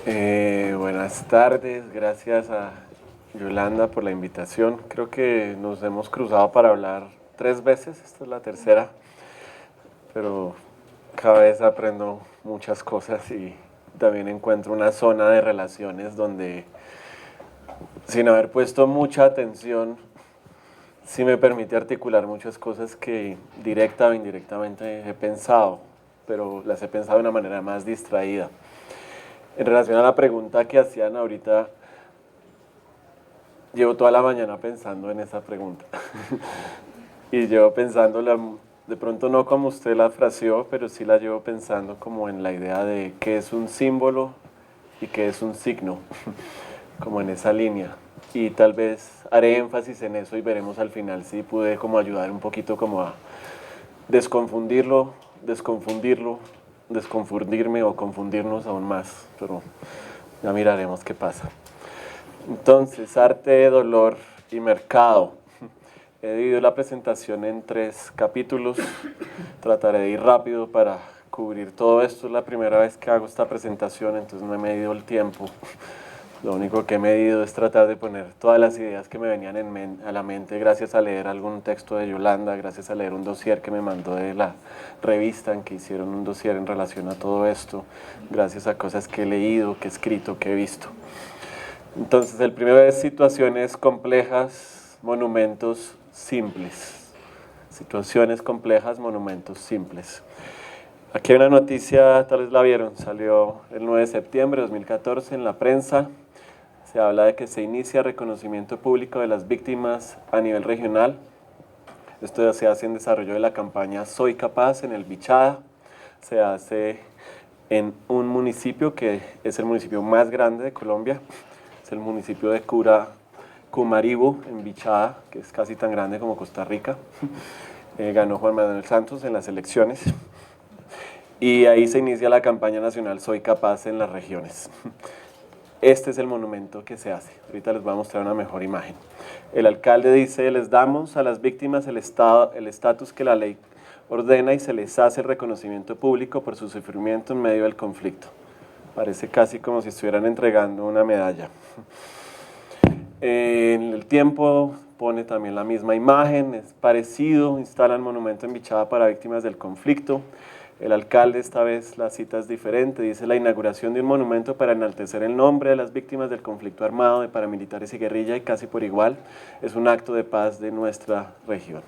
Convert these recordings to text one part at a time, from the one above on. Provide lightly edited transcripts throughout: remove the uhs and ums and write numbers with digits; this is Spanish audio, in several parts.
Buenas tardes, gracias a Yolanda por la invitación. Creo que nos hemos cruzado para hablar 3 veces, esta es la tercera, pero cada vez aprendo muchas cosas y también encuentro una zona de relaciones donde, sin haber puesto mucha atención, sí me permite articular muchas cosas que directa o indirectamente he pensado, pero las he pensado de una manera más distraída. En relación a la pregunta que hacían ahorita, llevo toda la mañana pensando en esa pregunta. Y llevo pensándola, de pronto no como usted la fraseó, pero sí la llevo pensando como en la idea de qué es un símbolo y qué es un signo, como en esa línea. Y tal vez haré énfasis en eso y veremos al final si pude como ayudar un poquito como a desconfundirlo, desconfundirme o confundirnos aún más, pero ya miraremos qué pasa. Entonces, arte, dolor y mercado. He dividido la presentación en 3 capítulos. Trataré de ir rápido para cubrir todo esto. Es la primera vez que hago esta presentación, entonces no he medido el tiempo. Lo único que he medido es tratar de poner todas las ideas que me venían a la mente gracias a leer algún texto de Yolanda, gracias a leer un dossier que me mandó de la revista en que hicieron un dossier en relación a todo esto, gracias a cosas que he leído, que he escrito, que he visto. Entonces, el primero es situaciones complejas, monumentos simples. Situaciones complejas, monumentos simples. Aquí hay una noticia, tal vez la vieron, salió el 9 de septiembre de 2014 en la prensa. Se habla de que se inicia reconocimiento público de las víctimas a nivel regional. Esto se hace en desarrollo de la campaña Soy Capaz en el Bichada. Se hace en un municipio que es el municipio más grande de Colombia. Es el municipio de Cumaribo, en Bichada, que es casi tan grande como Costa Rica. Ganó Juan Manuel Santos en las elecciones. Y ahí se inicia la campaña nacional Soy Capaz en las regiones. Este es el monumento que se hace. Ahorita les voy a mostrar una mejor imagen. El alcalde dice, les damos a las víctimas el estatus que la ley ordena y se les hace el reconocimiento público por su sufrimiento en medio del conflicto. Parece casi como si estuvieran entregando una medalla. En el tiempo pone también la misma imagen, es parecido, instalan monumento en Bichada para víctimas del conflicto. El alcalde, esta vez la cita es diferente, dice la inauguración de un monumento para enaltecer el nombre de las víctimas del conflicto armado de paramilitares y guerrilla y casi por igual, es un acto de paz de nuestra región.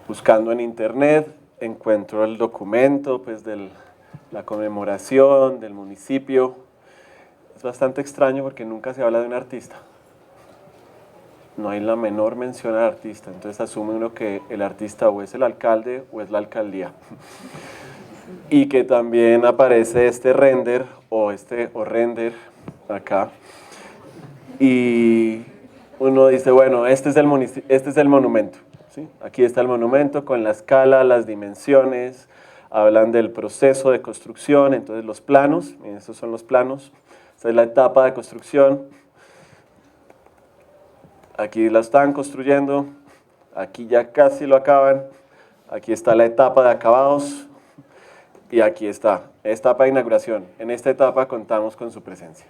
Buscando en internet encuentro el documento pues, de la conmemoración del municipio. Es bastante extraño porque nunca se habla de un artista. No hay la menor mención al artista, entonces asume uno que el artista o es el alcalde o es la alcaldía. Y que también aparece este render o render acá. Y uno dice, bueno, este es el monumento. ¿Sí? Aquí está el monumento con la escala, las dimensiones, hablan del proceso de construcción, entonces los planos, miren, estos son los planos. Esta es la etapa de construcción. Aquí la están construyendo, aquí ya casi lo acaban, aquí está la etapa de acabados y aquí está, etapa de inauguración. En esta etapa contamos con su presencia.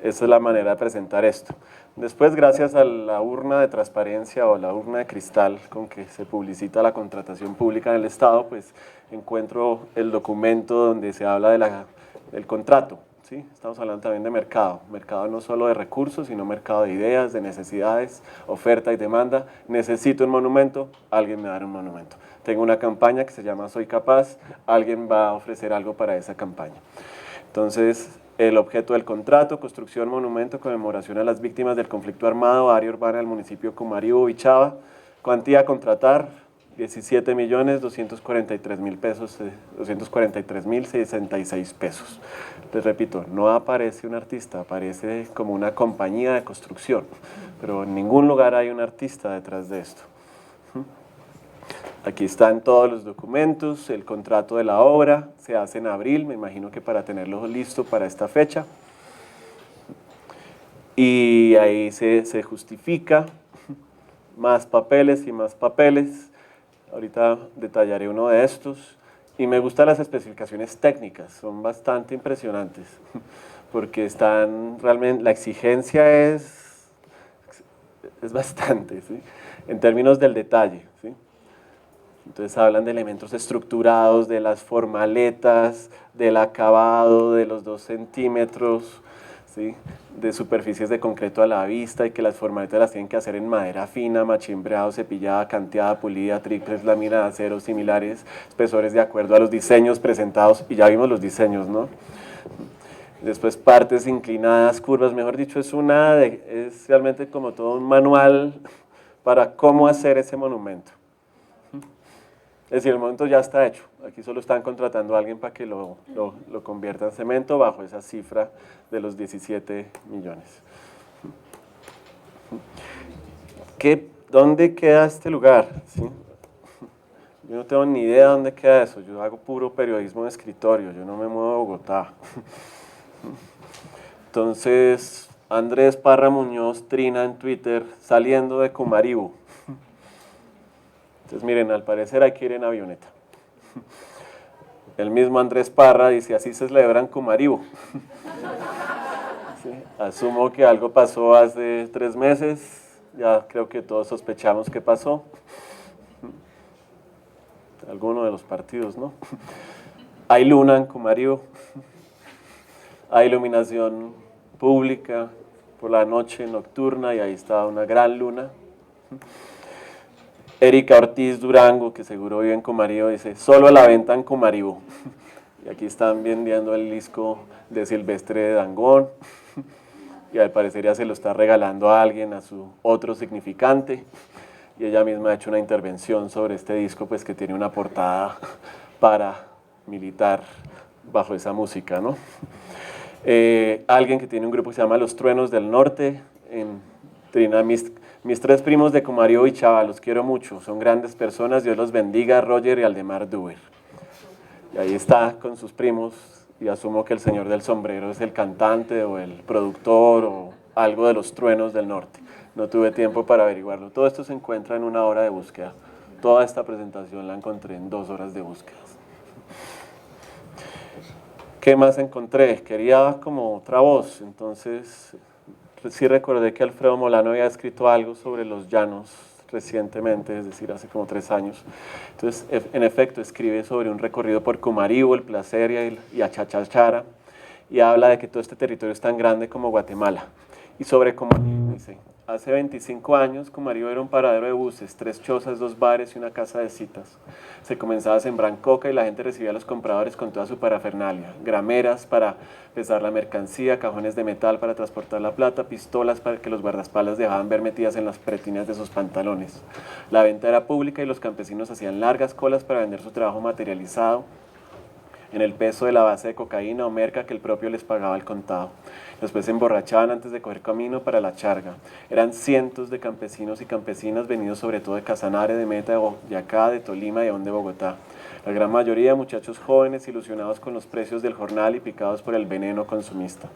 Esa es la manera de presentar esto. Después, gracias a la urna de transparencia o la urna de cristal con que se publicita la contratación pública en el Estado, pues encuentro el documento donde se habla del contrato. ¿Sí? Estamos hablando también de mercado no solo de recursos, sino mercado de ideas, de necesidades, oferta y demanda. Necesito un monumento, alguien me dará un monumento. Tengo una campaña que se llama Soy Capaz, alguien va a ofrecer algo para esa campaña. Entonces, el objeto del contrato, construcción, monumento, conmemoración a las víctimas del conflicto armado, área urbana del municipio de Cumaribo, Bichada, cuantía a contratar, 17.243.000 pesos, 243.066 pesos. Les repito, no aparece un artista, aparece como una compañía de construcción, pero en ningún lugar hay un artista detrás de esto. Aquí están todos los documentos, el contrato de la obra, se hace en abril, me imagino que para tenerlo listo para esta fecha. Y ahí se justifica, más papeles y más papeles. Ahorita detallaré uno de estos. Y me gustan las especificaciones técnicas, son bastante impresionantes, porque están realmente, la exigencia es bastante, ¿sí? En términos del detalle, ¿sí? Entonces hablan de elementos estructurados, de las formaletas, del acabado, de los 2 centímetros, ¿sí? De superficies de concreto a la vista y que las formaletas las tienen que hacer en madera fina, machimbreado, cepillada, canteada, pulida, triples, lámina de acero, similares, espesores de acuerdo a los diseños presentados, y ya vimos los diseños, ¿no? Después partes inclinadas, curvas, mejor dicho, es realmente como todo un manual para cómo hacer ese monumento. Es decir, el monumento ya está hecho, aquí solo están contratando a alguien para que lo convierta en cemento bajo esa cifra de los 17 millones. ¿Dónde queda este lugar? ¿Sí? Yo no tengo ni idea de dónde queda eso, yo hago puro periodismo de escritorio, yo no me muevo a Bogotá. Entonces, Andrés Parra Muñoz trina en Twitter saliendo de Cumaribo. Entonces, miren, al parecer hay que ir en avioneta. El mismo Andrés Parra dice, así se celebra en Cumaribo. ¿Sí? Asumo que algo pasó hace 3 meses, ya creo que todos sospechamos qué pasó. Alguno de los partidos, ¿no? Hay luna en Cumaribo, hay iluminación pública por la noche nocturna y ahí está una gran luna. Erika Ortiz Durango, que seguro vive en Cumaribo, dice, solo a la venta en Cumaribo. Y aquí están vendiendo el disco de Silvestre de Dangond, y al parecer ya se lo está regalando a alguien, a su otro significante, y ella misma ha hecho una intervención sobre este disco, pues que tiene una portada paramilitar bajo esa música, ¿no? Alguien que tiene un grupo que se llama Los Truenos del Norte, en Trina, mis 3 primos de Cumaribo y Chava, los quiero mucho, son grandes personas, Dios los bendiga, Roger y Aldemar Duber. Y ahí está con sus primos, y asumo que el señor del sombrero es el cantante o el productor o algo de Los Truenos del Norte. No tuve tiempo para averiguarlo. Todo esto se encuentra en 1 hora de búsqueda. Toda esta presentación la encontré en 2 horas de búsqueda. ¿Qué más encontré? Quería como otra voz, entonces sí recordé que Alfredo Molano había escrito algo sobre los llanos recientemente, es decir, hace como 3 años. Entonces, en efecto, escribe sobre un recorrido por Cumaribo, El Placer y Achachachara, y habla de que todo este territorio es tan grande como Guatemala. Y sobre Cumaribo dice, hace 25 años Cumaribo era un paradero de buses, 3 chozas, 2 bares y una casa de citas. Se comenzaba a sembrar coca y la gente recibía a los compradores con toda su parafernalia, grameras para pesar la mercancía, cajones de metal para transportar la plata, pistolas para que los guardaespaldas dejaban ver metidas en las pretinas de sus pantalones. La venta era pública y los campesinos hacían largas colas para vender su trabajo materializado en el peso de la base de cocaína o merca que el propio les pagaba al contado. Después se emborrachaban antes de coger camino para la charga. Eran cientos de campesinos y campesinas venidos sobre todo de Casanare, de Meta, de Boyacá, de Tolima y aún de Bogotá. La gran mayoría muchachos jóvenes ilusionados con los precios del jornal y picados por el veneno consumista.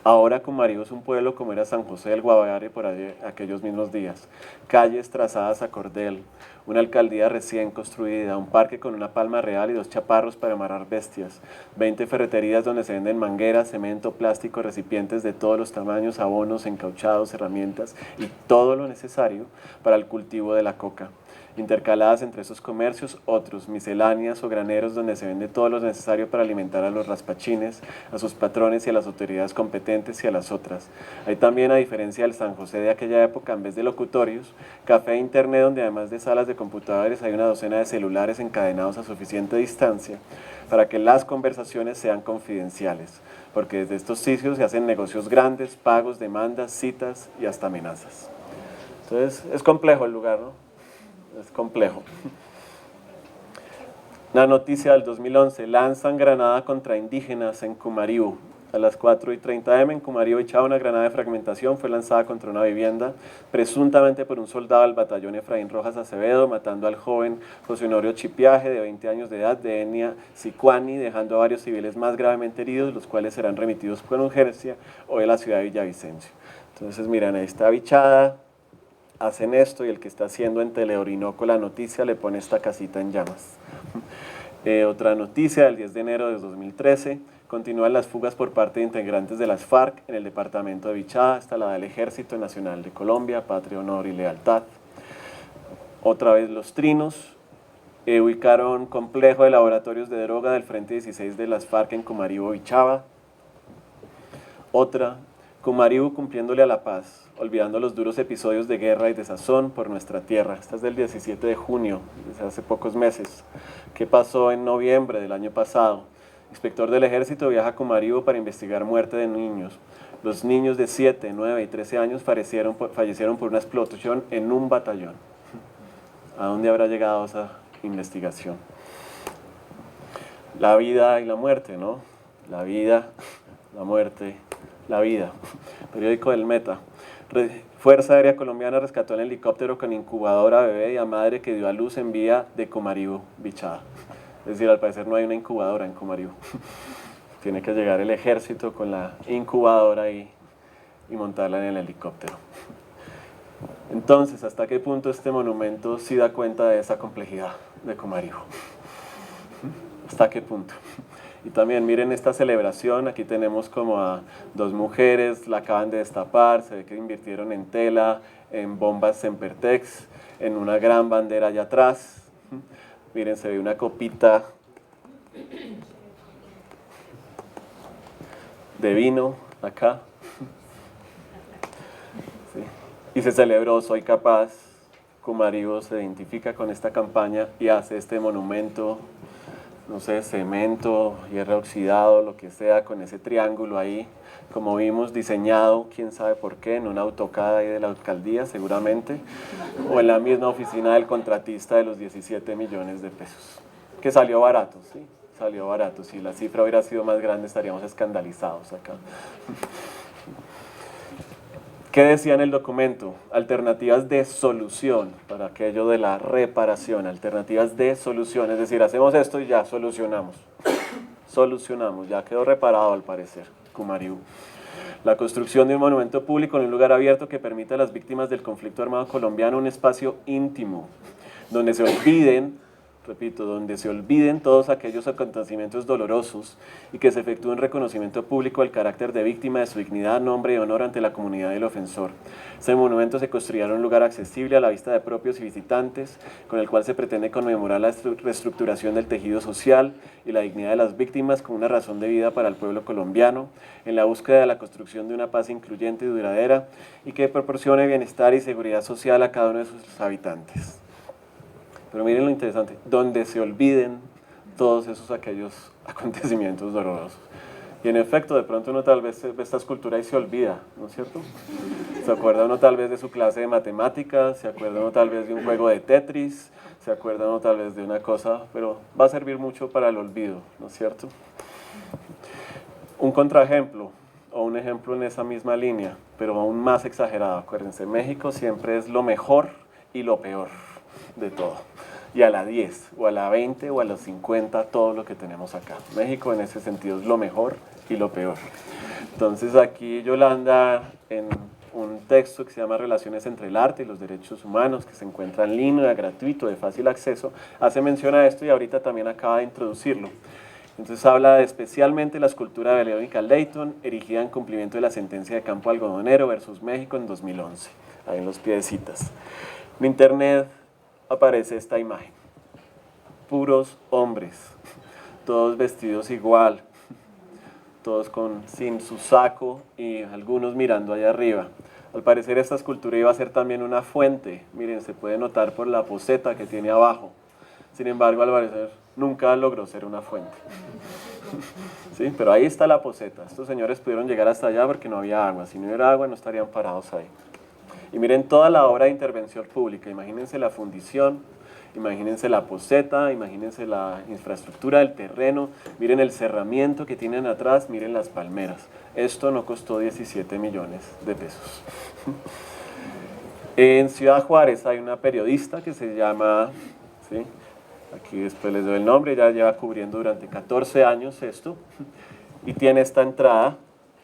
Ahora Cumaribo es un pueblo como era San José del Guaviare por aquellos mismos días. Calles trazadas a cordel, una alcaldía recién construida, un parque con una palma real y 2 chaparros para amarrar bestias, 20 ferreterías donde se venden mangueras, cemento, plástico, recipientes de todos los tamaños, abonos, encauchados, herramientas y todo lo necesario para el cultivo de la coca. Intercaladas entre esos comercios, otros, misceláneas o graneros donde se vende todo lo necesario para alimentar a los raspachines, a sus patrones y a las autoridades competentes y a las otras. Hay también, a diferencia del San José de aquella época, en vez de locutorios, café e internet donde además de salas de computadores hay una docena de celulares encadenados a suficiente distancia para que las conversaciones sean confidenciales, porque desde estos sitios se hacen negocios grandes, pagos, demandas, citas y hasta amenazas. Entonces, es complejo el lugar, ¿no? Es complejo. Una noticia del 2011, lanzan granada contra indígenas en Cumaribo. A las 4:30 am en Cumaribo echaba una granada de fragmentación, fue lanzada contra una vivienda, presuntamente por un soldado del batallón Efraín Rojas Acevedo, matando al joven José Honorio Chipiaje, de 20 años de edad, de etnia sicuani, dejando a varios civiles más gravemente heridos, los cuales serán remitidos por urgencia hoy a la ciudad de Villavicencio. Entonces, miren, ahí está bichada, hacen esto y el que está haciendo en Teleorinoco la noticia le pone esta casita en llamas. Otra noticia del 10 de enero de 2013, continúan las fugas por parte de integrantes de las FARC en el departamento de Bichada, está la del Ejército Nacional de Colombia, Patria, Honor y Lealtad. Otra vez los trinos, ubicaron complejo de laboratorios de droga del Frente 16 de las FARC en Comaribo, Bichada. Otra, Comaribo cumpliéndole a la paz, olvidando los duros episodios de guerra y desazón por nuestra tierra. Esta es del 17 de junio, desde hace pocos meses. ¿Qué pasó en noviembre del año pasado? Inspector del Ejército viaja a Comaribo para investigar muerte de niños. Los niños de 7, 9 y 13 años fallecieron por una explosión en un batallón. ¿A dónde habrá llegado esa investigación? La vida y la muerte, ¿no? La vida, la muerte, la vida. Periódico del Meta. Fuerza Aérea Colombiana rescató el helicóptero con incubadora bebé y a madre que dio a luz en vía de Comaribo, Bichada. Es decir, al parecer no hay una incubadora en Comaribo. Tiene que llegar el ejército con la incubadora y montarla en el helicóptero. Entonces, ¿hasta qué punto este monumento sí da cuenta de esa complejidad de Comaribo? ¿Hasta qué punto? Y también miren esta celebración, aquí tenemos como a dos mujeres, la acaban de destapar, se ve que invirtieron en tela, en bombas Sempertex, en una gran bandera allá atrás. Miren, se ve una copita de vino acá. Sí. Y se celebró Soy Capaz. Comaribo se identifica con esta campaña y hace este monumento, no sé, cemento, hierro oxidado, lo que sea, con ese triángulo ahí, como vimos, diseñado, quién sabe por qué, en una AutoCAD ahí de la alcaldía seguramente, o en la misma oficina del contratista de los 17 millones de pesos, que salió barato, sí, salió barato. Si la cifra hubiera sido más grande estaríamos escandalizados acá. ¿Qué decía en el documento? Alternativas de solución para aquello de la reparación, alternativas de solución, es decir, hacemos esto y ya solucionamos. Solucionamos, ya quedó reparado al parecer, Comaribo. La construcción de un monumento público en un lugar abierto que permita a las víctimas del conflicto armado colombiano un espacio íntimo, donde se olviden, repito, donde se olviden todos aquellos acontecimientos dolorosos y que se efectúe un reconocimiento público del carácter de víctima, de su dignidad, nombre y honor ante la comunidad del ofensor. Este monumento se construirá en un lugar accesible a la vista de propios y visitantes, con el cual se pretende conmemorar la reestructuración del tejido social y la dignidad de las víctimas como una razón de vida para el pueblo colombiano, en la búsqueda de la construcción de una paz incluyente y duradera y que proporcione bienestar y seguridad social a cada uno de sus habitantes. Pero miren lo interesante, donde se olviden todos aquellos acontecimientos dolorosos. Y en efecto, de pronto uno tal vez ve esta escultura y se olvida, ¿no es cierto? Se acuerda uno tal vez de su clase de matemáticas, se acuerda uno tal vez de un juego de Tetris, se acuerda uno tal vez de una cosa, pero va a servir mucho para el olvido, ¿no es cierto? Un contraejemplo, o un ejemplo en esa misma línea, pero aún más exagerado. Acuérdense, México siempre es lo mejor y lo peor de todo. Y a la 10, o a la 20, o a los 50, todo lo que tenemos acá. México en ese sentido es lo mejor y lo peor. Entonces aquí Yolanda, en un texto que se llama Relaciones entre el arte y los derechos humanos, que se encuentra en línea, gratuito, de fácil acceso, hace mención a esto y ahorita también acaba de introducirlo. Entonces habla de especialmente la escultura de Verónica Leyton, erigida en cumplimiento de la sentencia de Campo Algodonero versus México en 2011, ahí en los piecitas. En internet aparece esta imagen, puros hombres, todos vestidos igual, todos sin su saco y algunos mirando allá arriba. Al parecer esta escultura iba a ser también una fuente, miren, se puede notar por la poseta que tiene abajo. Sin embargo, al parecer nunca logró ser una fuente. ¿Sí? Pero ahí está la poseta. Estos señores pudieron llegar hasta allá porque no había agua. Si no hubiera agua no estarían parados ahí. Y miren toda la obra de intervención pública, imagínense la fundición, imagínense la poseta, imagínense la infraestructura del terreno, miren el cerramiento que tienen atrás, miren las palmeras. Esto no costó 17 millones de pesos. En Ciudad Juárez hay una periodista que se llama, ¿sí? Aquí después les doy el nombre, ella lleva cubriendo durante 14 años esto, y tiene esta entrada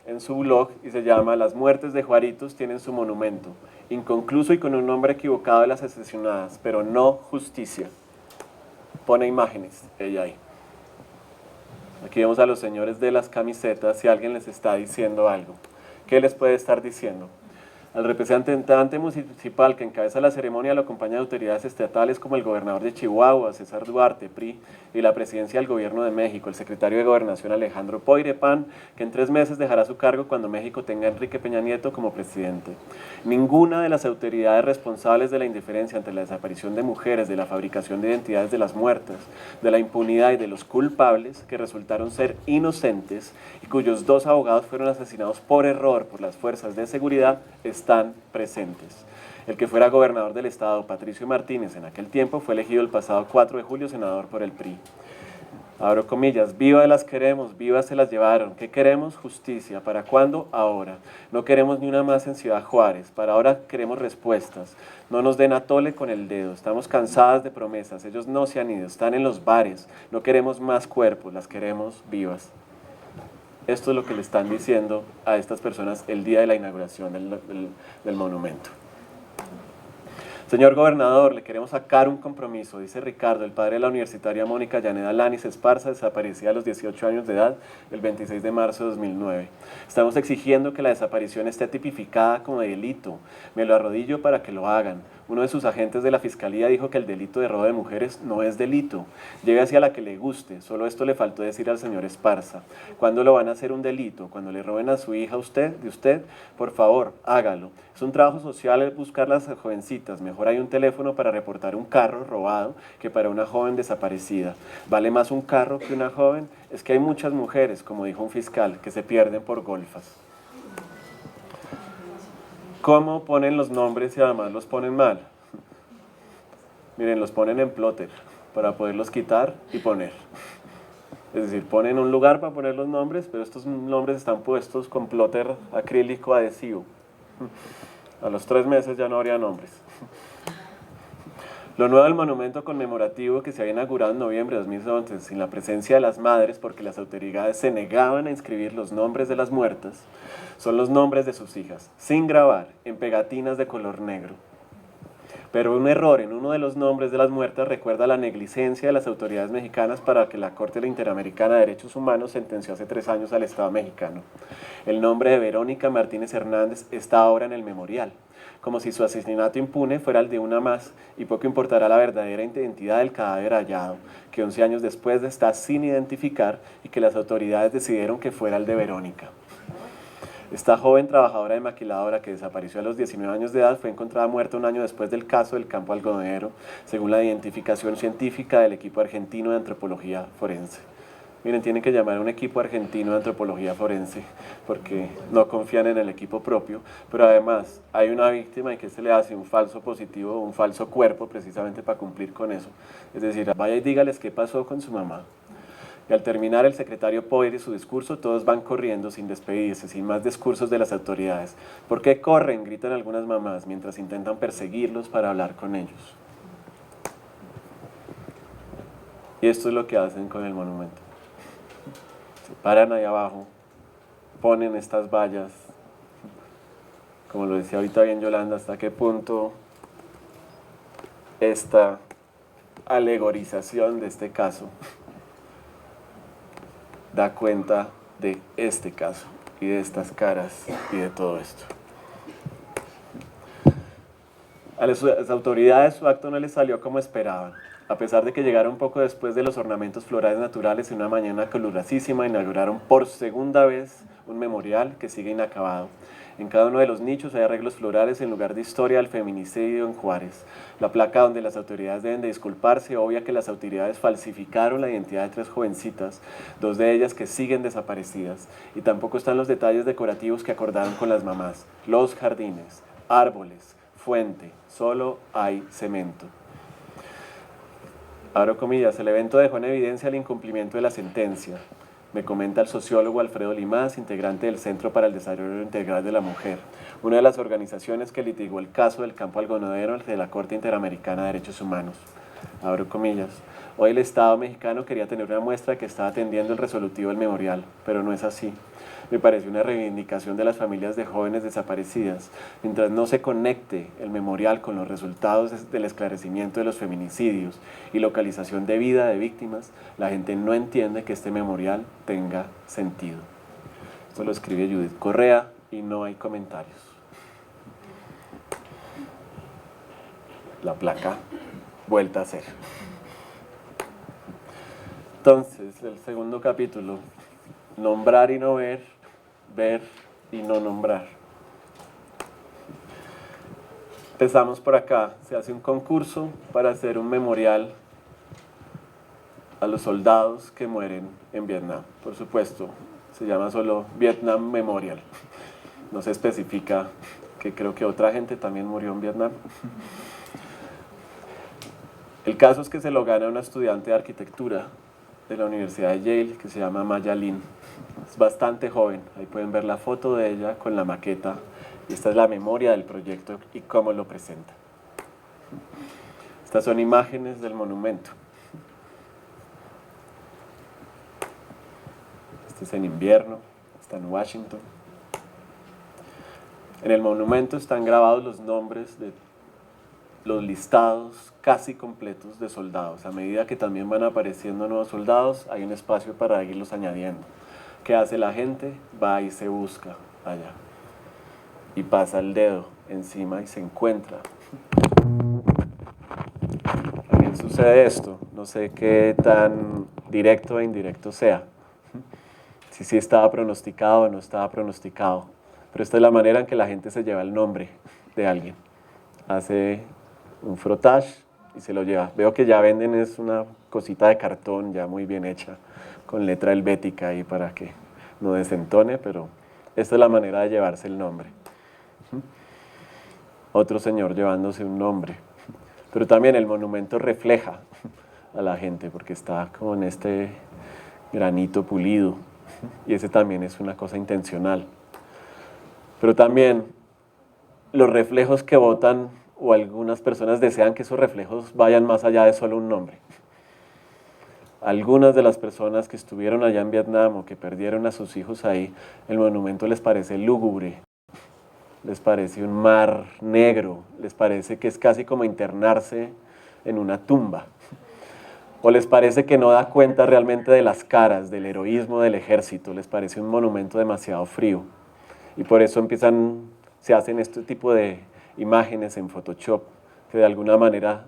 en su blog y se llama Las muertes de Juaritos tienen su monumento, inconcluso y con un nombre equivocado de las asesinadas, pero no justicia. Pone imágenes, ella ahí. Aquí vemos a los señores de las camisetas si alguien les está diciendo algo. ¿Qué les puede estar diciendo? Al representante municipal que encabeza la ceremonia lo acompañan autoridades estatales como el gobernador de Chihuahua, César Duarte, PRI, y la presidencia del gobierno de México, el secretario de Gobernación Alejandro Poire, PAN, que en 3 meses dejará su cargo cuando México tenga a Enrique Peña Nieto como presidente. Ninguna de las autoridades responsables de la indiferencia ante la desaparición de mujeres, de la fabricación de identidades de las muertas, de la impunidad y de los culpables que resultaron ser inocentes y cuyos 2 abogados fueron asesinados por error por las fuerzas de seguridad, están presentes. El que fuera gobernador del estado, Patricio Martínez, en aquel tiempo fue elegido el pasado 4 de julio senador por el PRI. Abro comillas, viva las queremos, vivas se las llevaron. ¿Qué queremos? Justicia. ¿Para cuándo? Ahora. No queremos ni una más en Ciudad Juárez. Para ahora queremos respuestas. No nos den atole con el dedo. Estamos cansadas de promesas. Ellos no se han ido, están en los bares. No queremos más cuerpos, las queremos vivas. Esto es lo que le están diciendo a estas personas el día de la inauguración del monumento. Señor gobernador, le queremos sacar un compromiso, dice Ricardo, el padre de la universitaria Mónica Llaneda Lanis Esparza, desaparecida a los 18 años de edad, el 26 de marzo de 2009. Estamos exigiendo que la desaparición esté tipificada como delito. Me lo arrodillo para que lo hagan. Uno de sus agentes de la fiscalía dijo que el delito de robo de mujeres no es delito. Llegue hacia la que le guste, solo esto le faltó decir al señor Esparza. ¿Cuándo lo van a hacer un delito? ¿Cuando le roben a su hija de usted? Por favor, hágalo. Es un trabajo social buscar las jovencitas. Mejor hay un teléfono para reportar un carro robado que para una joven desaparecida. ¿Vale más un carro que una joven? Es que hay muchas mujeres, como dijo un fiscal, que se pierden por golfas. ¿Cómo ponen los nombres y además los ponen mal? Miren, los ponen en plotter para poderlos quitar y poner. Es decir, ponen un lugar para poner los nombres, pero estos nombres están puestos con plotter acrílico adhesivo. A los 3 meses ya no habría nombres. Lo nuevo del monumento conmemorativo que se había inaugurado en noviembre de 2011 sin la presencia de las madres porque las autoridades se negaban a inscribir los nombres de las muertas, son los nombres de sus hijas, sin grabar, en pegatinas de color negro. Pero un error en uno de los nombres de las muertas recuerda la negligencia de las autoridades mexicanas para que la Corte Interamericana de Derechos Humanos sentenció hace 3 años al Estado mexicano. El nombre de Verónica Martínez Hernández está ahora en el memorial, como si su asesinato impune fuera el de una más y poco importará la verdadera identidad del cadáver hallado, que 11 años después está sin identificar y que las autoridades decidieron que fuera el de Verónica. Esta joven trabajadora de maquiladora que desapareció a los 19 años de edad fue encontrada muerta 1 año después del caso del campo algodonero, según la identificación científica del equipo argentino de antropología forense. Miren, tienen que llamar a un equipo argentino de antropología forense porque no confían en el equipo propio, pero además hay una víctima y que se le hace un falso positivo, un falso cuerpo precisamente para cumplir con eso. Es decir, vaya y dígales qué pasó con su mamá. Y al terminar el secretario Poire y su discurso, todos van corriendo sin despedirse, sin más discursos de las autoridades. ¿Por qué corren?, gritan algunas mamás, mientras intentan perseguirlos para hablar con ellos. Y esto es lo que hacen con el monumento. Se paran ahí abajo, ponen estas vallas, como lo decía ahorita bien Yolanda, hasta qué punto esta alegorización de este caso da cuenta de este caso y de estas caras y de todo esto. A las autoridades su acto no les salió como esperaban. A pesar de que llegaron un poco después de los ornamentos florales naturales, en una mañana calurosísima inauguraron por 2ª vez un memorial que sigue inacabado. En cada uno de los nichos hay arreglos florales en lugar de historia del feminicidio en Juárez. La placa donde las autoridades deben de disculparse obvia que las autoridades falsificaron la identidad de 3 jovencitas, 2 de ellas que siguen desaparecidas. Y tampoco están los detalles decorativos que acordaron con las mamás. Los jardines, árboles, fuente, solo hay cemento. Abro comillas, el evento dejó en evidencia el incumplimiento de la sentencia. Me comenta el sociólogo Alfredo Limás, integrante del Centro para el Desarrollo Integral de la Mujer, una de las organizaciones que litigó el caso del campo algodonero de la Corte Interamericana de Derechos Humanos. abro comillas. Hoy el Estado mexicano quería tener una muestra que estaba atendiendo el resolutivo del memorial, pero no es así. Me parece una reivindicación de las familias de jóvenes desaparecidas. Mientras no se conecte el memorial con los resultados del esclarecimiento de los feminicidios y localización de vida de víctimas, la gente no entiende que este memorial tenga sentido. Esto lo escribe Judith Correa y no hay comentarios. La placa vuelta a ser. Entonces, el segundo capítulo, nombrar y no ver, ver y no nombrar. Empezamos por acá, se hace un concurso para hacer un memorial a los soldados que mueren en Vietnam. Por supuesto, se llama solo Vietnam Memorial. No se especifica que creo que otra gente también murió en Vietnam. El caso es que se lo gana una estudiante de arquitectura de la Universidad de Yale que se llama Maya Lin. Es bastante joven, ahí pueden ver la foto de ella con la maqueta. Y esta es la memoria del proyecto y cómo lo presenta. Estas son imágenes del monumento. Este es en invierno, está en Washington. En el monumento están grabados los nombres de los listados casi completos de soldados. A medida que también van apareciendo nuevos soldados, hay un espacio para irlos añadiendo. ¿Qué hace la gente? Va y se busca allá. Y pasa el dedo encima y se encuentra. También sucede esto. No sé qué tan directo e indirecto sea. Si sí estaba pronosticado o no estaba pronosticado. Pero esta es la manera en que la gente se lleva el nombre de alguien. Hace un frottage y se lo lleva. Veo que ya venden es una cosita de cartón ya muy bien hecha, con letra helvética ahí para que no desentone, pero esta es la manera de llevarse el nombre. Otro señor llevándose un nombre. Pero también el monumento refleja a la gente porque está como en este granito pulido y ese también es una cosa intencional. Pero también los reflejos que botan o algunas personas desean que esos reflejos vayan más allá de solo un nombre. Algunas de las personas que estuvieron allá en Vietnam o que perdieron a sus hijos ahí, el monumento les parece lúgubre, les parece un mar negro, les parece que es casi como internarse en una tumba. O les parece que no da cuenta realmente de las caras, del heroísmo del ejército, les parece un monumento demasiado frío. Y por eso se hacen este tipo de imágenes en Photoshop, que de alguna manera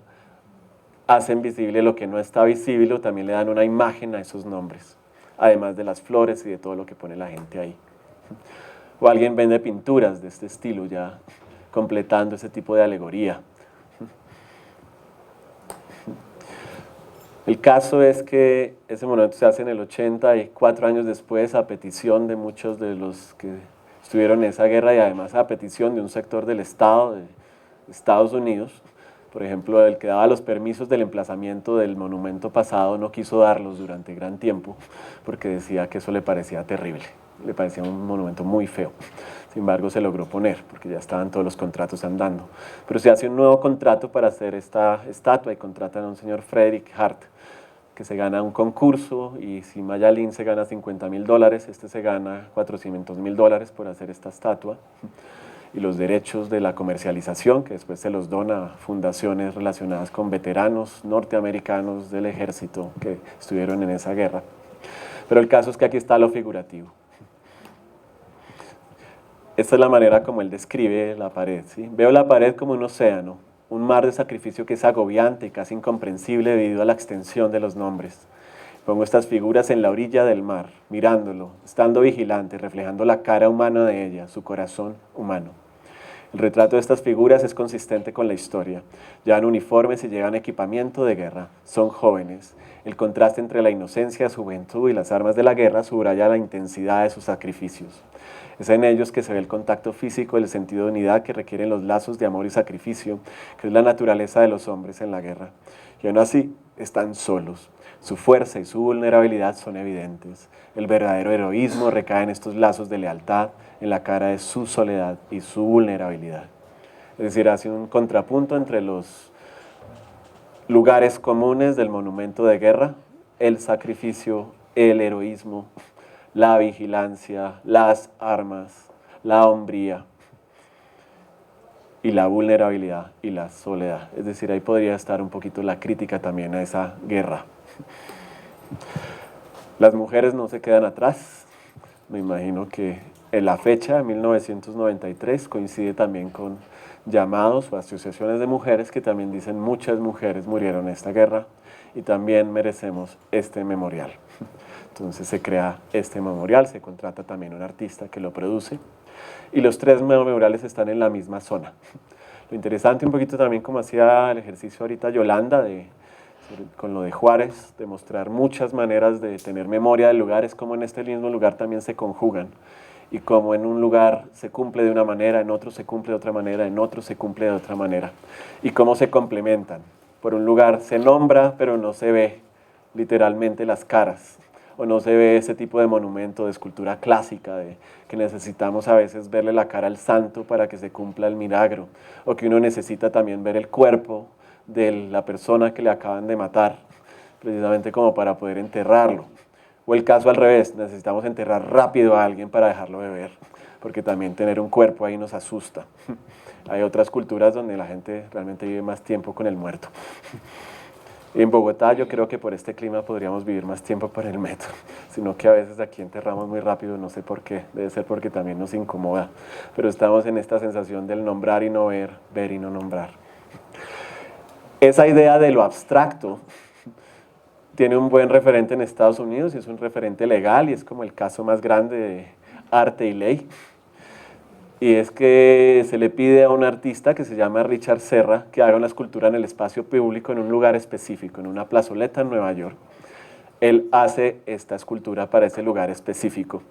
hacen visible lo que no está visible o también le dan una imagen a esos nombres, además de las flores y de todo lo que pone la gente ahí. O alguien vende pinturas de este estilo, ya completando ese tipo de alegoría. El caso es que ese monumento se hace en el 80 y 4 años después a petición de muchos de los que estuvieron en esa guerra y además a petición de un sector del Estado, de Estados Unidos. Por ejemplo, el que daba los permisos del emplazamiento del monumento pasado no quiso darlos durante gran tiempo porque decía que eso le parecía terrible, le parecía un monumento muy feo. Sin embargo, se logró poner porque ya estaban todos los contratos andando. Pero se hace un nuevo contrato para hacer esta estatua y contratan a un señor Frederick Hart, que se gana un concurso y si Maya Lin se gana $50,000, este se gana $400,000 por hacer esta estatua y los derechos de la comercialización que después se los dona a fundaciones relacionadas con veteranos norteamericanos del ejército que estuvieron en esa guerra. Pero el caso es que aquí está lo figurativo. Esta es la manera como él describe la pared, ¿sí? Veo la pared como un océano, un mar de sacrificio que es agobiante y casi incomprensible debido a la extensión de los nombres. Pongo estas figuras en la orilla del mar, mirándolo, estando vigilante, reflejando la cara humana de ella, su corazón humano. El retrato de estas figuras es consistente con la historia. Llevan uniformes y llevan equipamiento de guerra. Son jóvenes. El contraste entre la inocencia de su juventud y las armas de la guerra subraya la intensidad de sus sacrificios. Es en ellos que se ve el contacto físico, el sentido de unidad que requieren los lazos de amor y sacrificio, que es la naturaleza de los hombres en la guerra. Y aún así, están solos. Su fuerza y su vulnerabilidad son evidentes. El verdadero heroísmo recae en estos lazos de lealtad, en la cara de su soledad y su vulnerabilidad. Es decir, hace un contrapunto entre los lugares comunes del monumento de guerra: el sacrificio, el heroísmo, la vigilancia, las armas, la hombría y la vulnerabilidad y la soledad. Es decir, ahí podría estar un poquito la crítica también a esa guerra. Las mujeres no se quedan atrás. Me imagino que en la fecha, 1993, coincide también con llamados o asociaciones de mujeres que también dicen muchas mujeres murieron en esta guerra y también merecemos este memorial. Entonces se crea este memorial, se contrata también un artista que lo produce y los 3 memoriales están en la misma zona. Lo interesante un poquito también, como hacía el ejercicio ahorita Yolanda, con lo de Juárez, de mostrar muchas maneras de tener memoria del lugar, es como en este mismo lugar también se conjugan y como en un lugar se cumple de una manera, en otro se cumple de otra manera, en otro se cumple de otra manera y cómo se complementan. Por un lugar se nombra pero no se ve literalmente las caras, o no se ve ese tipo de monumento, de escultura clásica, que necesitamos a veces verle la cara al santo para que se cumpla el milagro, o que uno necesita también ver el cuerpo de la persona que le acaban de matar, precisamente como para poder enterrarlo. O el caso al revés, necesitamos enterrar rápido a alguien para dejarlo beber, porque también tener un cuerpo ahí nos asusta. Hay otras culturas donde la gente realmente vive más tiempo con el muerto. En Bogotá yo creo que por este clima podríamos vivir más tiempo por el metro, sino que a veces aquí enterramos muy rápido, no sé por qué, debe ser porque también nos incomoda, pero estamos en esta sensación del nombrar y no ver, ver y no nombrar. Esa idea de lo abstracto tiene un buen referente en Estados Unidos y es un referente legal y es como el caso más grande de arte y ley. Y es que se le pide a un artista que se llama Richard Serra que haga una escultura en el espacio público en un lugar específico, en una plazoleta en Nueva York. Él hace esta escultura para ese lugar específico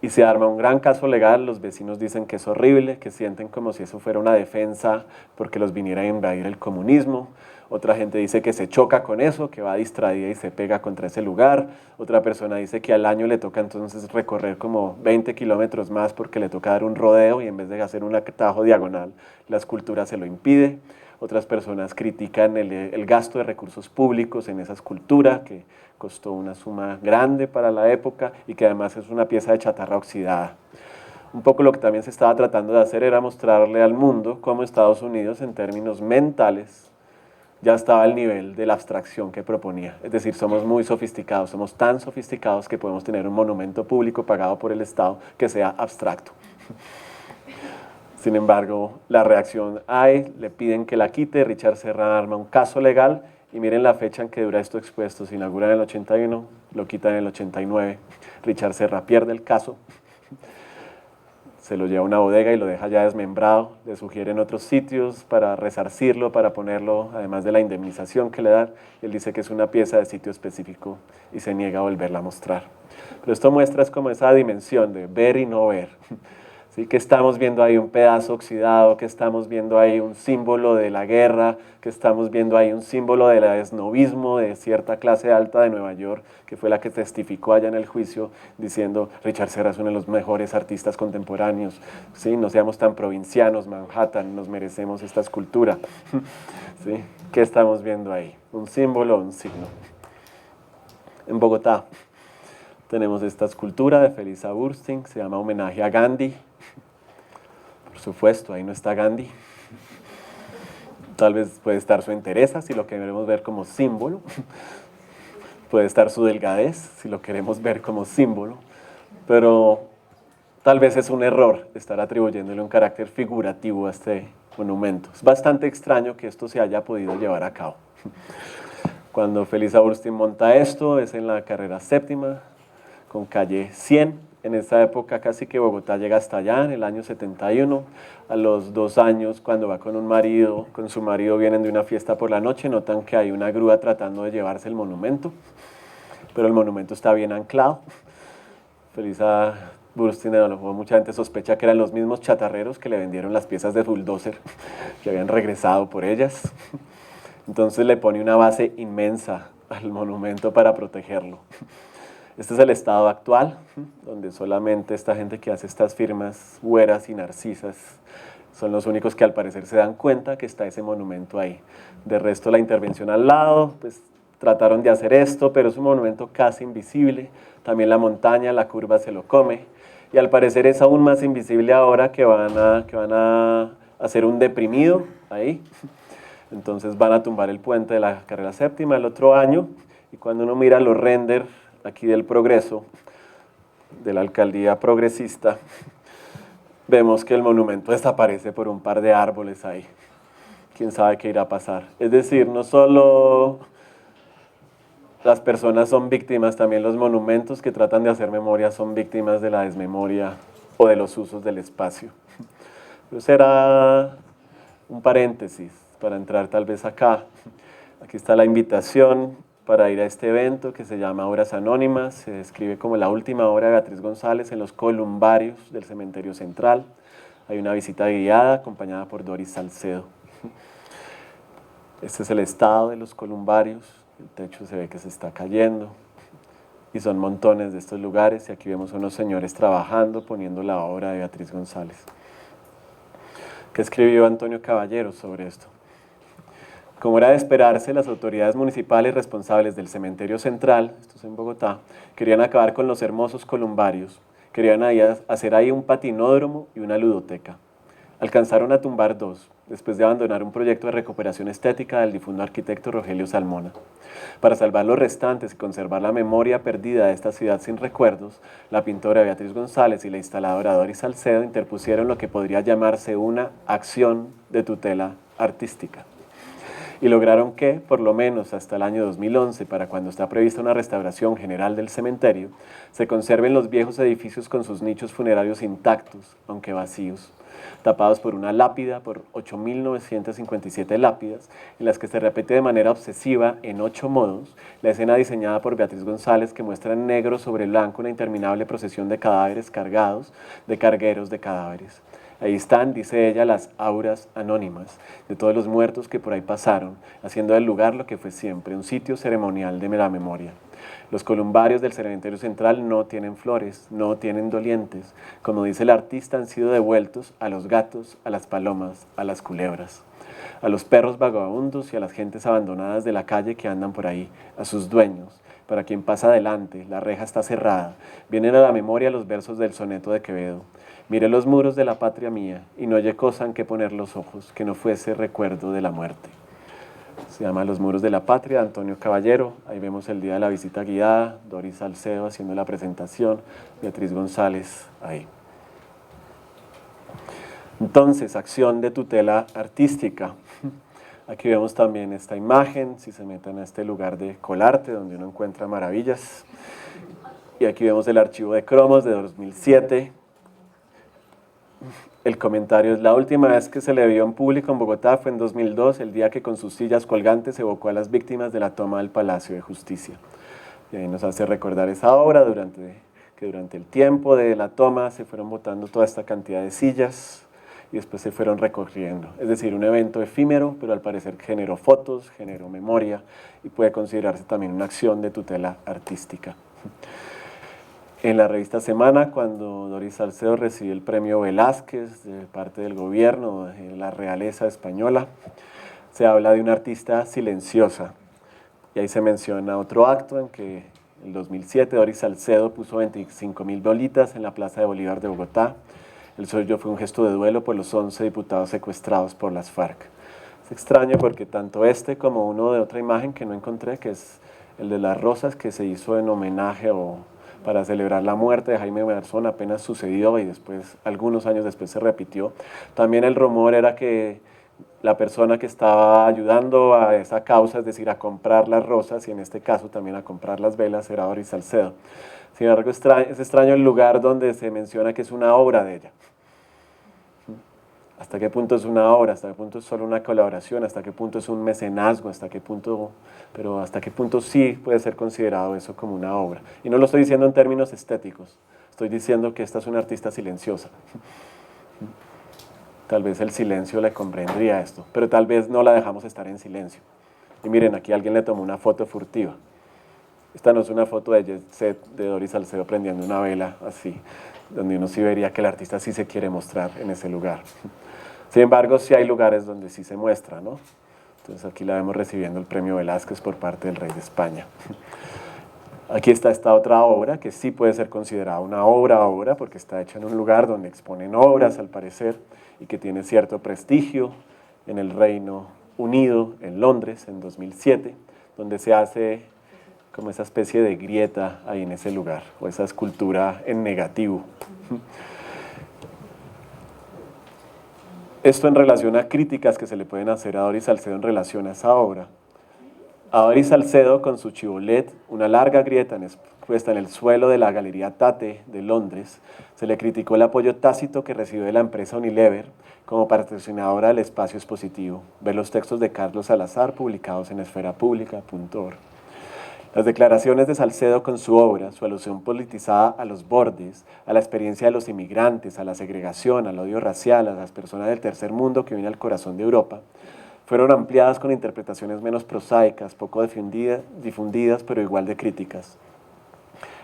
y se arma un gran caso legal. Los vecinos dicen que es horrible, que sienten como si eso fuera una defensa porque los viniera a invadir el comunismo. Otra gente dice que se choca con eso, que va distraída y se pega contra ese lugar. Otra persona dice que al año le toca entonces recorrer como 20 kilómetros más porque le toca dar un rodeo y en vez de hacer un atajo diagonal, la escultura se lo impide. Otras personas critican el gasto de recursos públicos en esa escultura, que costó una suma grande para la época y que además es una pieza de chatarra oxidada. Un poco lo que también se estaba tratando de hacer era mostrarle al mundo cómo Estados Unidos, en términos mentales, ya estaba al nivel de la abstracción que proponía. Es decir, somos muy sofisticados, somos tan sofisticados que podemos tener un monumento público pagado por el Estado que sea abstracto. Sin embargo, la reacción hay, le piden que la quite, Richard Serra arma un caso legal y miren la fecha en que dura esto expuesto, se inaugura en el 81, lo quitan en el 89, Richard Serra pierde el caso, se lo lleva a una bodega y lo deja ya desmembrado, le sugieren otros sitios para resarcirlo, para ponerlo, además de la indemnización que le dan, él dice que es una pieza de sitio específico y se niega a volverla a mostrar. Pero esto muestra es como esa dimensión de ver y no ver. ¿Sí? Que estamos viendo ahí un pedazo oxidado, que estamos viendo ahí un símbolo de la guerra, que estamos viendo ahí un símbolo del esnovismo de cierta clase alta de Nueva York, que fue la que testificó allá en el juicio, diciendo Richard Serra es uno de los mejores artistas contemporáneos, ¿sí? No seamos tan provincianos, Manhattan, nos merecemos esta escultura. ¿Sí? ¿Qué estamos viendo ahí? ¿Un símbolo o un signo? En Bogotá tenemos esta escultura de Felisa Burstyn, se llama Homenaje a Gandhi. Por supuesto, ahí no está Gandhi. Tal vez puede estar su entereza, si lo queremos ver como símbolo. Puede estar su delgadez, si lo queremos ver como símbolo. Pero tal vez es un error estar atribuyéndole un carácter figurativo a este monumento. Es bastante extraño que esto se haya podido llevar a cabo. Cuando Felisa Burstyn monta esto, es en la carrera séptima, con calle 100. En esa época casi que Bogotá llega hasta allá, en el año 71. A los 2 años, cuando va con su marido vienen de una fiesta por la noche, notan que hay una grúa tratando de llevarse el monumento, pero el monumento está bien anclado. Felisa Burstyn, mucha gente sospecha que eran los mismos chatarreros que le vendieron las piezas de bulldozer, que habían regresado por ellas. Entonces le pone una base inmensa al monumento para protegerlo. Este es el estado actual, donde solamente esta gente que hace estas firmas güeras y narcisas Son los únicos que al parecer se dan cuenta que está ese monumento ahí. De resto, la intervención al lado, pues trataron de hacer esto, pero es un monumento casi invisible. También la montaña, la curva se lo come. Y al parecer es aún más invisible ahora que van a hacer un deprimido ahí. Entonces van a tumbar el puente de la carrera séptima el otro año. Y cuando uno mira los renders aquí del progreso, de la alcaldía progresista, vemos que el monumento desaparece por un par de árboles ahí. Quién sabe qué irá a pasar. Es decir, no solo las personas son víctimas, también los monumentos que tratan de hacer memoria son víctimas de la desmemoria o de los usos del espacio. Pero será un paréntesis para entrar tal vez acá. Aquí está la invitación para ir a este evento que se llama Obras Anónimas. Se describe como la última obra de Beatriz González en los columbarios del Cementerio Central. Hay una visita guiada acompañada por Doris Salcedo. Este es el estado de los columbarios. El techo se ve que se está cayendo. Y son montones de estos lugares. Y aquí vemos a unos señores trabajando, poniendo la obra de Beatriz González. ¿Qué escribió Antonio Caballero sobre esto? Como era de esperarse, las autoridades municipales responsables del cementerio central, esto es en Bogotá, querían acabar con los hermosos columbarios, querían hacer ahí un patinódromo y una ludoteca. Alcanzaron a tumbar dos, después de abandonar un proyecto de recuperación estética del difunto arquitecto Rogelio Salmona. Para salvar los restantes y conservar la memoria perdida de esta ciudad sin recuerdos, la pintora Beatriz González y la instaladora Doris Salcedo interpusieron lo que podría llamarse una acción de tutela artística. Y lograron que, por lo menos hasta el año 2011, para cuando está prevista una restauración general del cementerio, se conserven los viejos edificios con sus nichos funerarios intactos, aunque vacíos, tapados por una lápida, por 8.957 lápidas, en las que se repite de manera obsesiva, en 8 modos, la escena diseñada por Beatriz González que muestra en negro sobre blanco una interminable procesión de cadáveres cargados, de cargueros de cadáveres. Ahí están, dice ella, las auras anónimas de todos los muertos que por ahí pasaron, haciendo del lugar lo que fue siempre, un sitio ceremonial de la memoria. Los columbarios del cementerio central no tienen flores, no tienen dolientes. Como dice el artista, han sido devueltos a los gatos, a las palomas, a las culebras, a los perros vagabundos y a las gentes abandonadas de la calle que andan por ahí, a sus dueños. Para quien pasa adelante, la reja está cerrada. Vienen a la memoria los versos del soneto de Quevedo. Mire los muros de la patria mía y no hallé cosa en que poner los ojos que no fuese recuerdo de la muerte. Se llama Los muros de la patria, de Antonio Caballero. Ahí vemos el día de la visita guiada, Doris Salcedo haciendo la presentación, Beatriz González ahí. Entonces, acción de tutela artística. Aquí vemos también esta imagen, si se meten a este lugar de Colarte, donde uno encuentra maravillas. Y aquí vemos el archivo de cromos de 2007. El comentario es: la última vez que se le vio en público en Bogotá fue en 2002, el día que con sus sillas colgantes evocó a las víctimas de la toma del Palacio de Justicia. Y ahí nos hace recordar esa obra, que durante el tiempo de la toma se fueron botando toda esta cantidad de sillas y después se fueron recogiendo. Es decir, un evento efímero, pero al parecer generó fotos, generó memoria y puede considerarse también una acción de tutela artística. En la revista Semana, cuando Doris Salcedo recibió el premio Velázquez de parte del gobierno, de la realeza española, se habla de una artista silenciosa. Y ahí se menciona otro acto en que en 2007 Doris Salcedo puso 25.000 bolitas en la Plaza de Bolívar de Bogotá. El suyo fue un gesto de duelo por los 11 diputados secuestrados por las FARC. Es extraño porque tanto este como uno de otra imagen que no encontré, que es el de las rosas, que se hizo en homenaje o para celebrar la muerte de Jaime Garzón, apenas sucedió y después, algunos años después se repitió. También el rumor era que la persona que estaba ayudando a esa causa, es decir, a comprar las rosas y en este caso también a comprar las velas, era Doris Salcedo. Sin embargo, es extraño el lugar donde se menciona que es una obra de ella. ¿Hasta qué punto es una obra? ¿Hasta qué punto es solo una colaboración? ¿Hasta qué punto es un mecenazgo? ¿Hasta qué punto sí puede ser considerado eso como una obra? Y no lo estoy diciendo en términos estéticos, estoy diciendo que esta es una artista silenciosa. Tal vez el silencio le convendría esto, pero tal vez no la dejamos estar en silencio. Y miren, aquí alguien le tomó una foto furtiva. Esta no es una foto de Jet Set de Doris Salcedo prendiendo una vela así, donde uno sí vería que el artista sí se quiere mostrar en ese lugar. Sin embargo, sí hay lugares donde sí se muestra, ¿no? Entonces aquí la vemos recibiendo el premio Velázquez por parte del rey de España. Aquí está esta otra obra, que sí puede ser considerada una obra, porque está hecha en un lugar donde exponen obras, al parecer, y que tiene cierto prestigio en el Reino Unido, en Londres, en 2007, donde se hace como esa especie de grieta ahí en ese lugar, o esa escultura en negativo. Esto en relación a críticas que se le pueden hacer a Doris Salcedo en relación a esa obra. A Doris Salcedo con su chibolet, una larga grieta puesta en el suelo de la Galería Tate de Londres, se le criticó el apoyo tácito que recibió de la empresa Unilever como patrocinadora del espacio expositivo. Ver los textos de Carlos Salazar publicados en esferapublica.org. Las declaraciones de Salcedo con su obra, su alusión politizada a los bordes, a la experiencia de los inmigrantes, a la segregación, al odio racial, a las personas del tercer mundo que vienen al corazón de Europa, fueron ampliadas con interpretaciones menos prosaicas, poco difundidas, pero igual de críticas.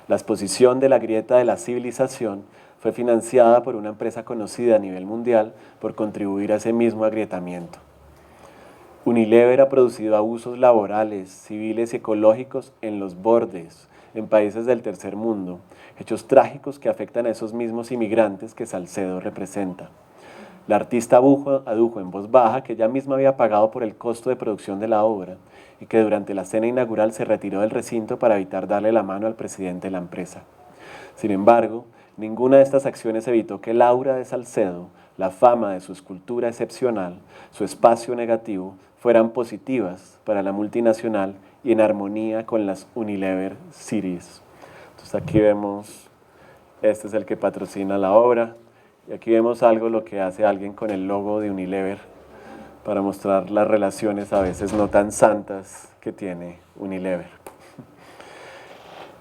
La exposición de la grieta de la civilización fue financiada por una empresa conocida a nivel mundial por contribuir a ese mismo agrietamiento. Unilever ha producido abusos laborales, civiles y ecológicos en los bordes, en países del tercer mundo, hechos trágicos que afectan a esos mismos inmigrantes que Salcedo representa. La artista adujo en voz baja que ella misma había pagado por el costo de producción de la obra y que durante la cena inaugural se retiró del recinto para evitar darle la mano al presidente de la empresa. Sin embargo, ninguna de estas acciones evitó que el aura de Salcedo, la fama de su escultura excepcional, su espacio negativo, fueran positivas para la multinacional y en armonía con las Unilever Cities. Entonces aquí vemos, este es el que patrocina la obra, y aquí vemos algo lo que hace alguien con el logo de Unilever para mostrar las relaciones a veces no tan santas que tiene Unilever.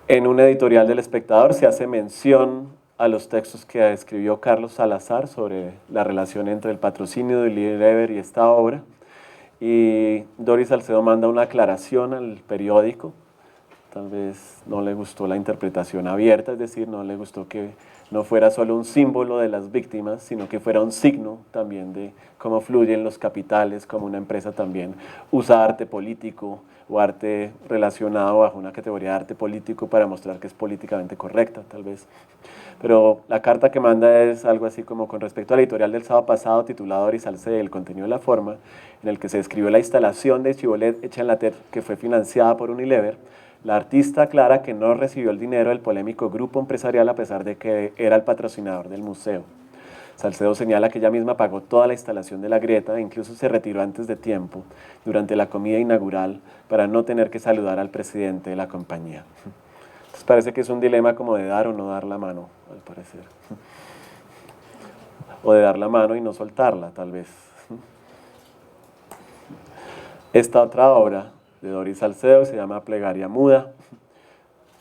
En un editorial del Espectador se hace mención a los textos que escribió Carlos Salazar sobre la relación entre el patrocinio de Unilever y esta obra. Y Doris Salcedo manda una aclaración al periódico. Tal vez no le gustó la interpretación abierta, es decir, no le gustó que no fuera solo un símbolo de las víctimas, sino que fuera un signo también de cómo fluyen los capitales, cómo una empresa también usa arte político o arte relacionado bajo una categoría de arte político para mostrar que es políticamente correcta, tal vez. Pero la carta que manda es algo así como: con respecto al editorial del sábado pasado titulado Doris Salcedo, el contenido de la forma, en el que se describió la instalación de chibolet hecha en la TED que fue financiada por Unilever, la artista aclara que no recibió el dinero del polémico grupo empresarial a pesar de que era el patrocinador del museo. Salcedo señala que ella misma pagó toda la instalación de la grieta e incluso se retiró antes de tiempo, durante la comida inaugural, para no tener que saludar al presidente de la compañía. Entonces parece que es un dilema como de dar o no dar la mano, al parecer. O de dar la mano y no soltarla, tal vez. Esta otra obra de Doris Salcedo se llama Plegaria Muda.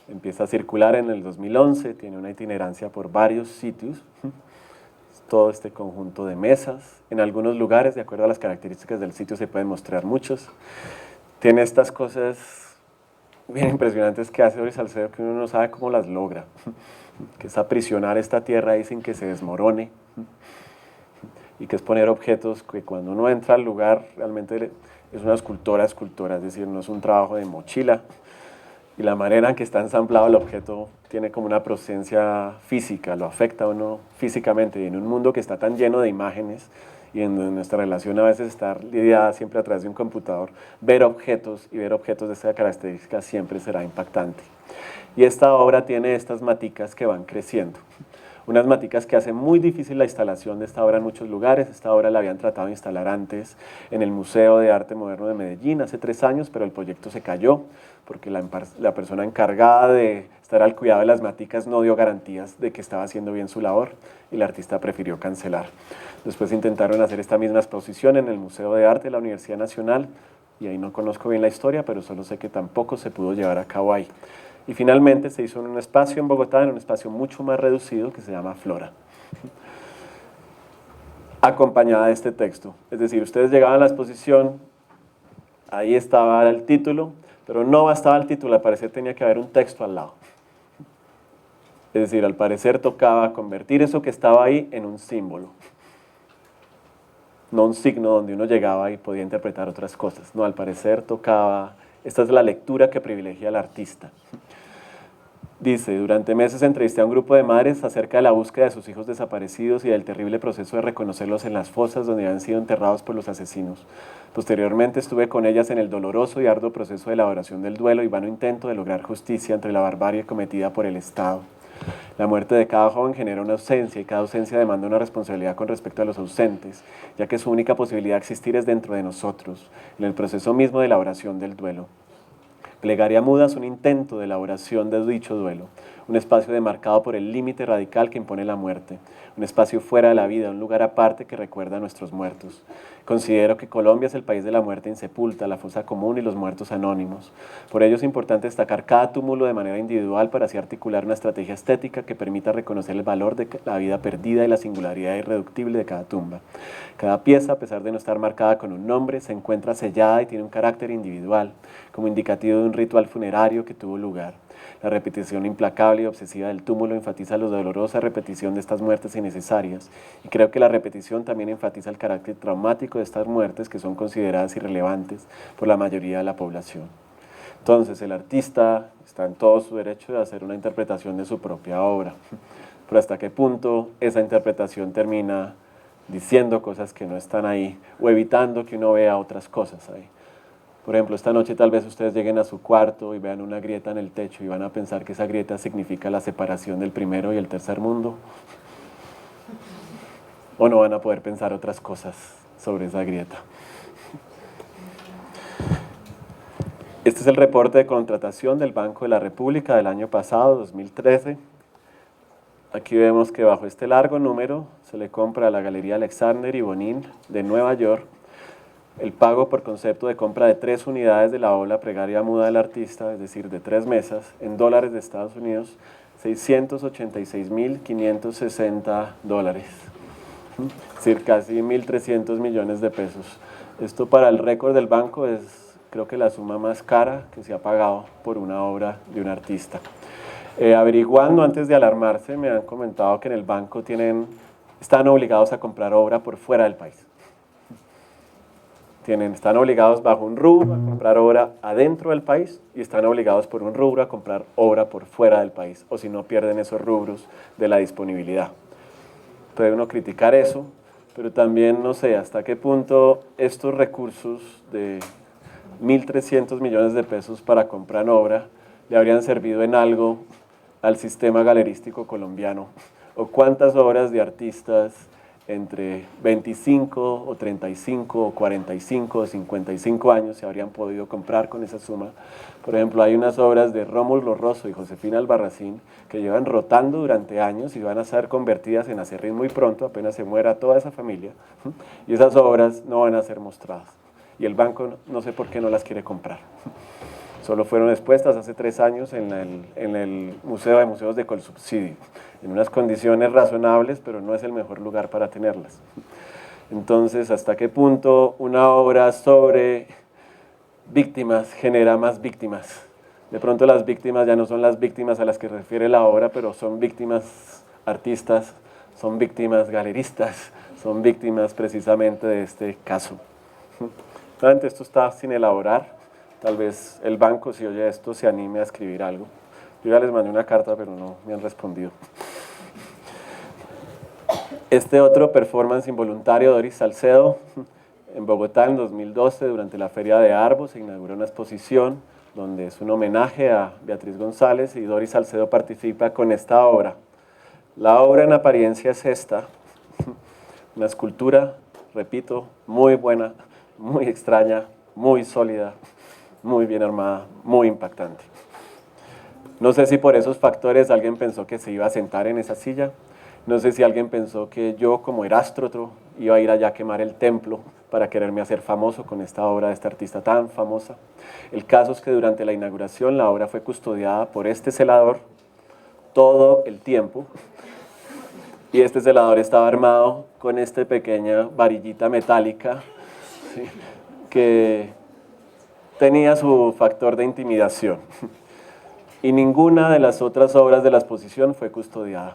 Empieza a circular en el 2011, tiene una itinerancia por varios sitios. Todo este conjunto de mesas. En algunos lugares, de acuerdo a las características del sitio, se pueden mostrar muchos. Tiene estas cosas bien impresionantes que hace Doris Salcedo que uno no sabe cómo las logra. Que es aprisionar esta tierra ahí sin que se desmorone. Y que es poner objetos que cuando uno entra al lugar realmente es una escultora, es decir, no es un trabajo de mochila. Y la manera en que está ensamblado el objeto tiene como una presencia física, lo afecta a uno físicamente. Y en un mundo que está tan lleno de imágenes y en donde nuestra relación a veces está lidiada siempre a través de un computador, ver objetos y ver objetos de esta característica siempre será impactante. Y esta obra tiene estas maticas que van creciendo. Unas maticas que hacen muy difícil la instalación de esta obra en muchos lugares. Esta obra la habían tratado de instalar antes en el Museo de Arte Moderno de Medellín hace 3 años, pero el proyecto se cayó porque la persona encargada de estar al cuidado de las maticas no dio garantías de que estaba haciendo bien su labor y la artista prefirió cancelar. Después intentaron hacer esta misma exposición en el Museo de Arte de la Universidad Nacional y ahí no conozco bien la historia, pero solo sé que tampoco se pudo llevar a cabo ahí. Y finalmente se hizo en un espacio en Bogotá, en un espacio mucho más reducido que se llama Flora, acompañada de este texto. Es decir, ustedes llegaban a la exposición, ahí estaba el título, pero no bastaba el título, al parecer tenía que haber un texto al lado. Es decir, al parecer tocaba convertir eso que estaba ahí en un símbolo. no un signo donde uno llegaba y podía interpretar otras cosas. No, al parecer tocaba, esta es la lectura que privilegia al artista. Dice, durante meses entrevisté a un grupo de madres acerca de la búsqueda de sus hijos desaparecidos y del terrible proceso de reconocerlos en las fosas donde habían sido enterrados por los asesinos. Posteriormente estuve con ellas en el doloroso y arduo proceso de elaboración del duelo y vano intento de lograr justicia entre la barbarie cometida por el Estado. La muerte de cada joven genera una ausencia y cada ausencia demanda una responsabilidad con respecto a los ausentes, ya que su única posibilidad de existir es dentro de nosotros, en el proceso mismo de elaboración del duelo. Plegaria muda es un intento de elaboración de dicho duelo, un espacio demarcado por el límite radical que impone la muerte, un espacio fuera de la vida, un lugar aparte que recuerda a nuestros muertos. Considero que Colombia es el país de la muerte insepulta, la fosa común y los muertos anónimos. Por ello es importante destacar cada túmulo de manera individual para así articular una estrategia estética que permita reconocer el valor de la vida perdida y la singularidad irreductible de cada tumba. Cada pieza, a pesar de no estar marcada con un nombre, se encuentra sellada y tiene un carácter individual, como indicativo de un ritual funerario que tuvo lugar. La repetición implacable y obsesiva del túmulo enfatiza la dolorosa repetición de estas muertes innecesarias, y creo que la repetición también enfatiza el carácter traumático de estas muertes que son consideradas irrelevantes por la mayoría de la población. Entonces, el artista está en todo su derecho de hacer una interpretación de su propia obra, pero hasta qué punto esa interpretación termina diciendo cosas que no están ahí o evitando que uno vea otras cosas ahí. Por ejemplo, esta noche tal vez ustedes lleguen a su cuarto y vean una grieta en el techo y van a pensar que esa grieta significa la separación del primero y el tercer mundo. O no van a poder pensar otras cosas sobre esa grieta. Este es el reporte de contratación del Banco de la República del año pasado, 2013. Aquí vemos que bajo este largo número se le compra a la Galería Alexander y Bonin de Nueva York el pago por concepto de compra de 3 unidades de la obra Plegaria muda del artista, es decir, de 3 mesas, en dólares de Estados Unidos, $686.560. Es decir, casi 1.300 millones de pesos. Esto para el récord del banco es, creo que la suma más cara que se ha pagado por una obra de un artista. Averiguando antes de alarmarse, me han comentado que en el banco están obligados a comprar obra por fuera del país. Están obligados bajo un rubro a comprar obra adentro del país y están obligados por un rubro a comprar obra por fuera del país, o si no pierden esos rubros de la disponibilidad. Puede uno criticar eso, pero también no sé hasta qué punto estos recursos de 1.300 millones de pesos para comprar obra le habrían servido en algo al sistema galerístico colombiano, o cuántas obras de artistas entre 25 o 35 o 45 o 55 años se habrían podido comprar con esa suma. Por ejemplo, hay unas obras de Rómulo Rosso y Josefina Albarracín que llevan rotando durante años y van a ser convertidas en acerrín muy pronto, apenas se muera toda esa familia, y esas obras no van a ser mostradas. Y el banco no sé por qué no las quiere comprar. Solo fueron expuestas hace 3 años en el Museo de Museos de Colsubsidio, en unas condiciones razonables, pero no es el mejor lugar para tenerlas. Entonces, ¿hasta qué punto una obra sobre víctimas genera más víctimas? De pronto las víctimas ya no son las víctimas a las que refiere la obra, pero son víctimas artistas, son víctimas galeristas, son víctimas precisamente de este caso. Realmente esto está sin elaborar. Tal vez el banco, si oye esto, se anime a escribir algo. Yo ya les mandé una carta, pero no me han respondido. Este otro performance involuntario, Doris Salcedo, en Bogotá en 2012, durante la Feria de Arbo, se inauguró una exposición donde es un homenaje a Beatriz González y Doris Salcedo participa con esta obra. La obra en apariencia es esta, una escultura, repito, muy buena, muy extraña, muy sólida, muy bien armada, muy impactante. No sé si por esos factores alguien pensó que se iba a sentar en esa silla. No sé si alguien pensó que yo, como Herástroto, iba a ir allá a quemar el templo para quererme hacer famoso con esta obra de esta artista tan famosa. El caso es que durante la inauguración la obra fue custodiada por este celador todo el tiempo. Y este celador estaba armado con esta pequeña varillita metálica, ¿sí?, que tenía su factor de intimidación. Y ninguna de las otras obras de la exposición fue custodiada.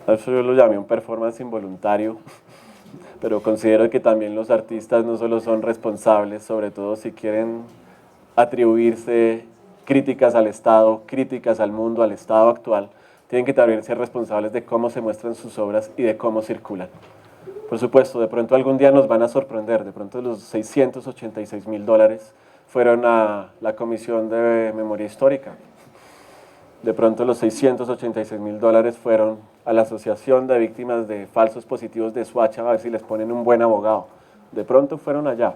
Eso yo lo llamé un performance involuntario, pero considero que también los artistas no solo son responsables, sobre todo si quieren atribuirse críticas al Estado, críticas al mundo, al Estado actual, tienen que también ser responsables de cómo se muestran sus obras y de cómo circulan. Por supuesto, de pronto algún día nos van a sorprender, de pronto los $686.000 fueron a la Comisión de Memoria Histórica, de pronto los $686.000 fueron a la Asociación de Víctimas de Falsos Positivos de Soacha, a ver si les ponen un buen abogado. De pronto fueron allá.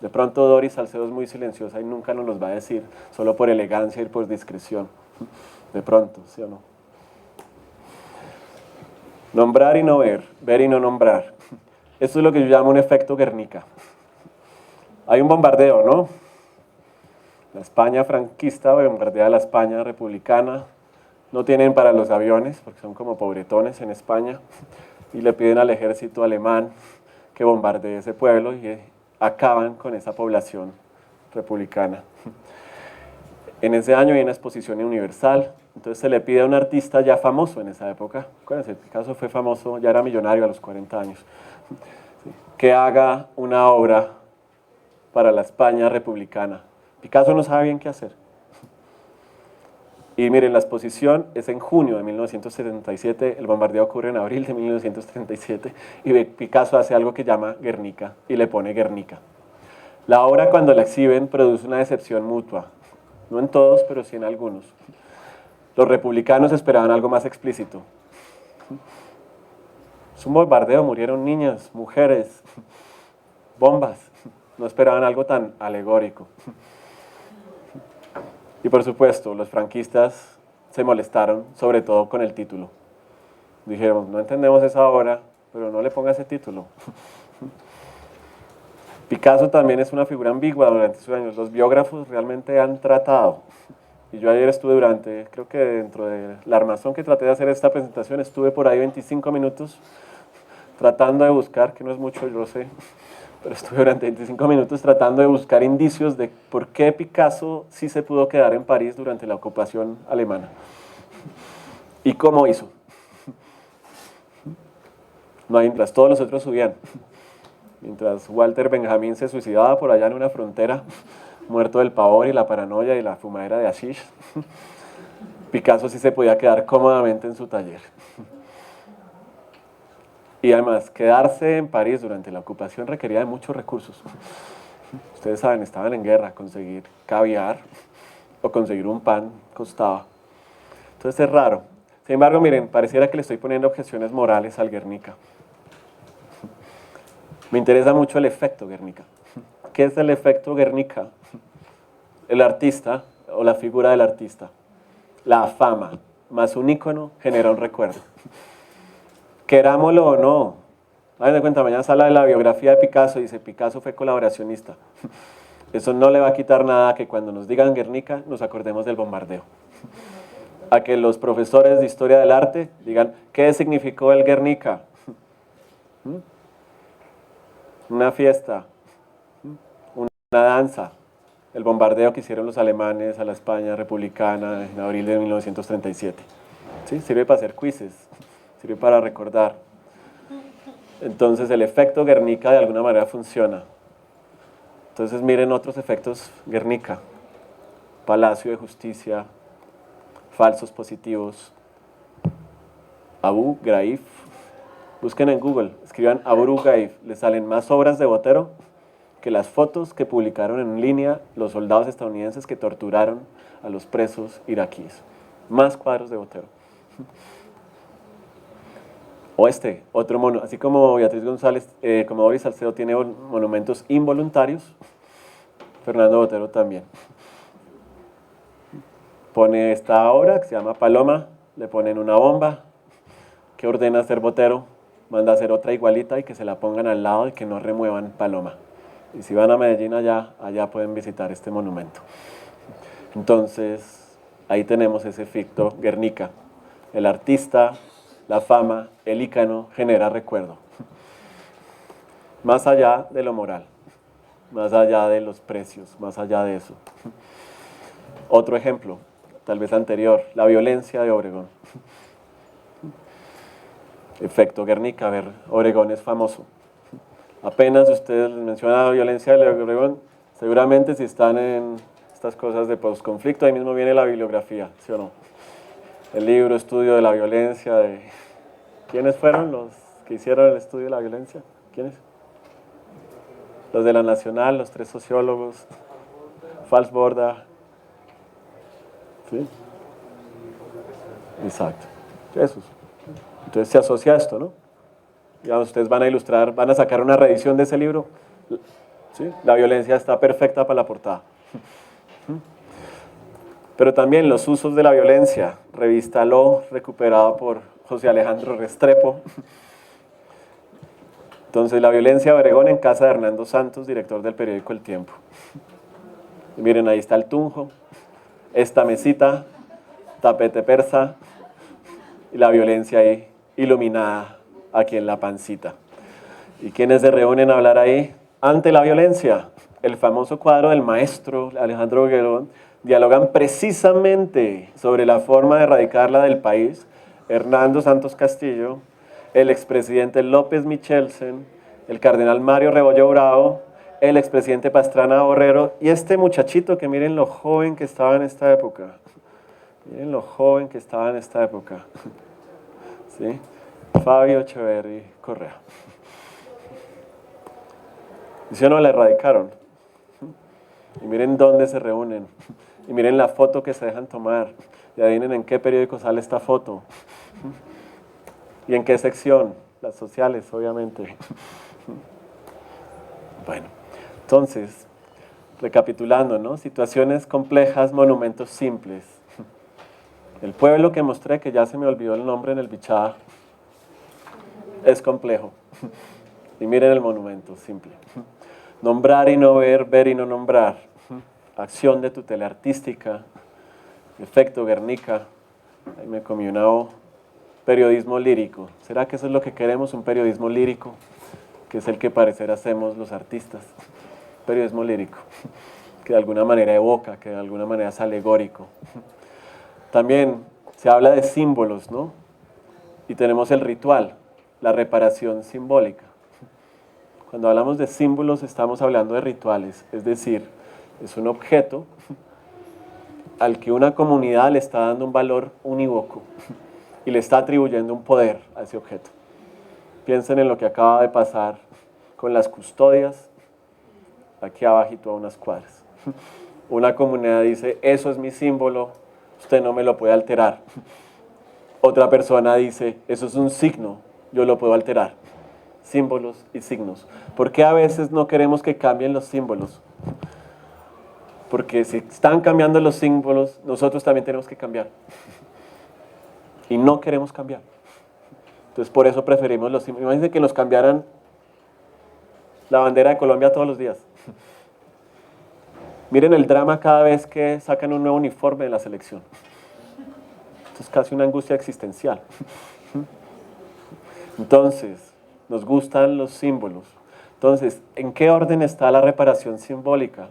De pronto Doris Salcedo es muy silenciosa y nunca nos los va a decir, solo por elegancia y por discreción. De pronto, ¿sí o no? Nombrar y no ver y no nombrar. Esto es lo que yo llamo un efecto Guernica. Hay un bombardeo, ¿no? La España franquista bombardea a la España republicana. No tienen para los aviones, porque son como pobretones en España, y le piden al ejército alemán que bombardee ese pueblo y acaban con esa población republicana. En ese año hay una exposición universal, entonces se le pide a un artista ya famoso en esa época, acuérdense, Picasso fue famoso, ya era millonario a los 40 años, que haga una obra para la España republicana. Picasso no sabe bien qué hacer. Y miren, la exposición es en junio de 1977, el bombardeo ocurre en abril de 1937, y Picasso hace algo que llama Guernica, y le pone Guernica. La obra, cuando la exhiben, produce una decepción mutua. No en todos, pero sí en algunos. Los republicanos esperaban algo más explícito. Es un bombardeo, murieron niñas, mujeres, bombas. No esperaban algo tan alegórico. Y por supuesto, los franquistas se molestaron, sobre todo con el título. Dijeron, no entendemos esa obra, pero no le ponga ese título. Picasso también es una figura ambigua durante sus años. Los biógrafos realmente han tratado. Y yo ayer estuve creo que dentro de la armazón que traté de hacer esta presentación, estuve por ahí 25 minutos tratando de buscar, que no es mucho, yo lo sé, pero estuve durante 25 minutos tratando de buscar indicios de por qué Picasso sí se pudo quedar en París durante la ocupación alemana. ¿Y cómo hizo? No hay, mientras todos los otros subían. Mientras Walter Benjamin se suicidaba por allá en una frontera, muerto del pavor y la paranoia y la fumadera de hashish, Picasso sí se podía quedar cómodamente en su taller. Y además, quedarse en París durante la ocupación requería de muchos recursos. Ustedes saben, estaban en guerra, conseguir caviar o conseguir un pan costaba. Entonces es raro. Sin embargo, miren, pareciera que le estoy poniendo objeciones morales al Guernica. Me interesa mucho el efecto Guernica. ¿Qué es el efecto Guernica? El artista o la figura del artista. La fama más un ícono genera un recuerdo. Querámoslo o no. Hagan de cuenta, mañana sale la biografía de Picasso y dice Picasso fue colaboracionista. Eso no le va a quitar nada a que cuando nos digan Guernica nos acordemos del bombardeo. A que los profesores de historia del arte digan ¿qué significó el Guernica? Una fiesta, una danza, el bombardeo que hicieron los alemanes a la España republicana en abril de 1937. ¿Sí? Sirve para hacer quizzes, sirve para recordar. Entonces el efecto Guernica de alguna manera funciona. Entonces miren otros efectos Guernica. Palacio de Justicia, falsos positivos, Abu Ghraib. Busquen en Google, escriban Abu Ghraib, les salen más obras de Botero que las fotos que publicaron en línea los soldados estadounidenses que torturaron a los presos iraquíes. Más cuadros de Botero. O otro mono, así como Beatriz González, como Doris Salcedo tiene monumentos involuntarios, Fernando Botero también. Pone esta obra que se llama Paloma, le ponen una bomba, que ordena hacer Botero, manda a hacer otra igualita y que se la pongan al lado y que no remuevan Paloma. Y si van a Medellín allá pueden visitar este monumento. Entonces, ahí tenemos ese efecto Guernica. El artista, la fama, el ícono genera recuerdo. Más allá de lo moral, más allá de los precios, más allá de eso. Otro ejemplo, tal vez anterior, la violencia de Obregón. Efecto Guernica, a ver, Obregón es famoso. Apenas ustedes mencionan la violencia de Obregón, seguramente si están en estas cosas de posconflicto, ahí mismo viene la bibliografía, ¿sí o no? El libro, estudio de la violencia, de... ¿Quiénes fueron los que hicieron el estudio de la violencia? ¿Quiénes? Los de la Nacional, los 3 sociólogos, Falsborda. ¿Sí? Exacto. Esos. Entonces se asocia a esto, ¿no? Ya ustedes van a ilustrar, van a sacar una reedición de ese libro. ¿Sí? La violencia está perfecta para la portada. Pero también los usos de la violencia, revista Lo, recuperado por José Alejandro Restrepo. Entonces, la violencia de Obregón en casa de Hernando Santos, director del periódico El Tiempo. Y miren, ahí está el tunjo, esta mesita, tapete persa, y la violencia ahí iluminada aquí en la pancita. ¿Y quiénes se reúnen a hablar ahí? Ante la violencia, el famoso cuadro del maestro Alejandro Obregón, dialogan precisamente sobre la forma de erradicarla del país Hernando Santos Castillo, el expresidente López Michelsen, el cardenal Mario Rebollo Bravo, el expresidente Pastrana Borrero y este muchachito que miren lo joven que estaba en esta época. Miren lo joven que estaba en esta época. ¿Sí? Fabio Echeverry Correa. ¿Y si o no la erradicaron? Y miren dónde se reúnen. Y miren la foto que se dejan tomar. Y adivinen en qué periódico sale esta foto. ¿Y en qué sección? Las sociales, obviamente. Bueno, entonces, recapitulando, ¿no? Situaciones complejas, monumentos simples. El pueblo que mostré, que ya se me olvidó el nombre en el Bichada, es complejo. Y miren el monumento, simple. Nombrar y no ver, ver y no nombrar. Acción de tutela artística. Efecto Guernica. Ahí me comí una O. Periodismo lírico. ¿Será que eso es lo que queremos? Un periodismo lírico, que es el que parecer hacemos los artistas. Periodismo lírico, que de alguna manera evoca, que de alguna manera es alegórico. También se habla de símbolos, ¿no? Y tenemos el ritual, la reparación simbólica. Cuando hablamos de símbolos estamos hablando de rituales, es decir, es un objeto al que una comunidad le está dando un valor unívoco y le está atribuyendo un poder a ese objeto. Piensen en lo que acaba de pasar con las custodias, aquí abajito a unas cuadras. Una comunidad dice, eso es mi símbolo, usted no me lo puede alterar. Otra persona dice, eso es un signo, yo lo puedo alterar. Símbolos y signos. ¿Por qué a veces no queremos que cambien los símbolos? Porque si están cambiando los símbolos, nosotros también tenemos que cambiar. Y no queremos cambiar. Entonces por eso preferimos los símbolos. Imagínense que nos cambiaran la bandera de Colombia todos los días. Miren el drama cada vez que sacan un nuevo uniforme de la selección. Esto es casi una angustia existencial. Entonces, nos gustan los símbolos. Entonces, ¿en qué orden está la reparación simbólica?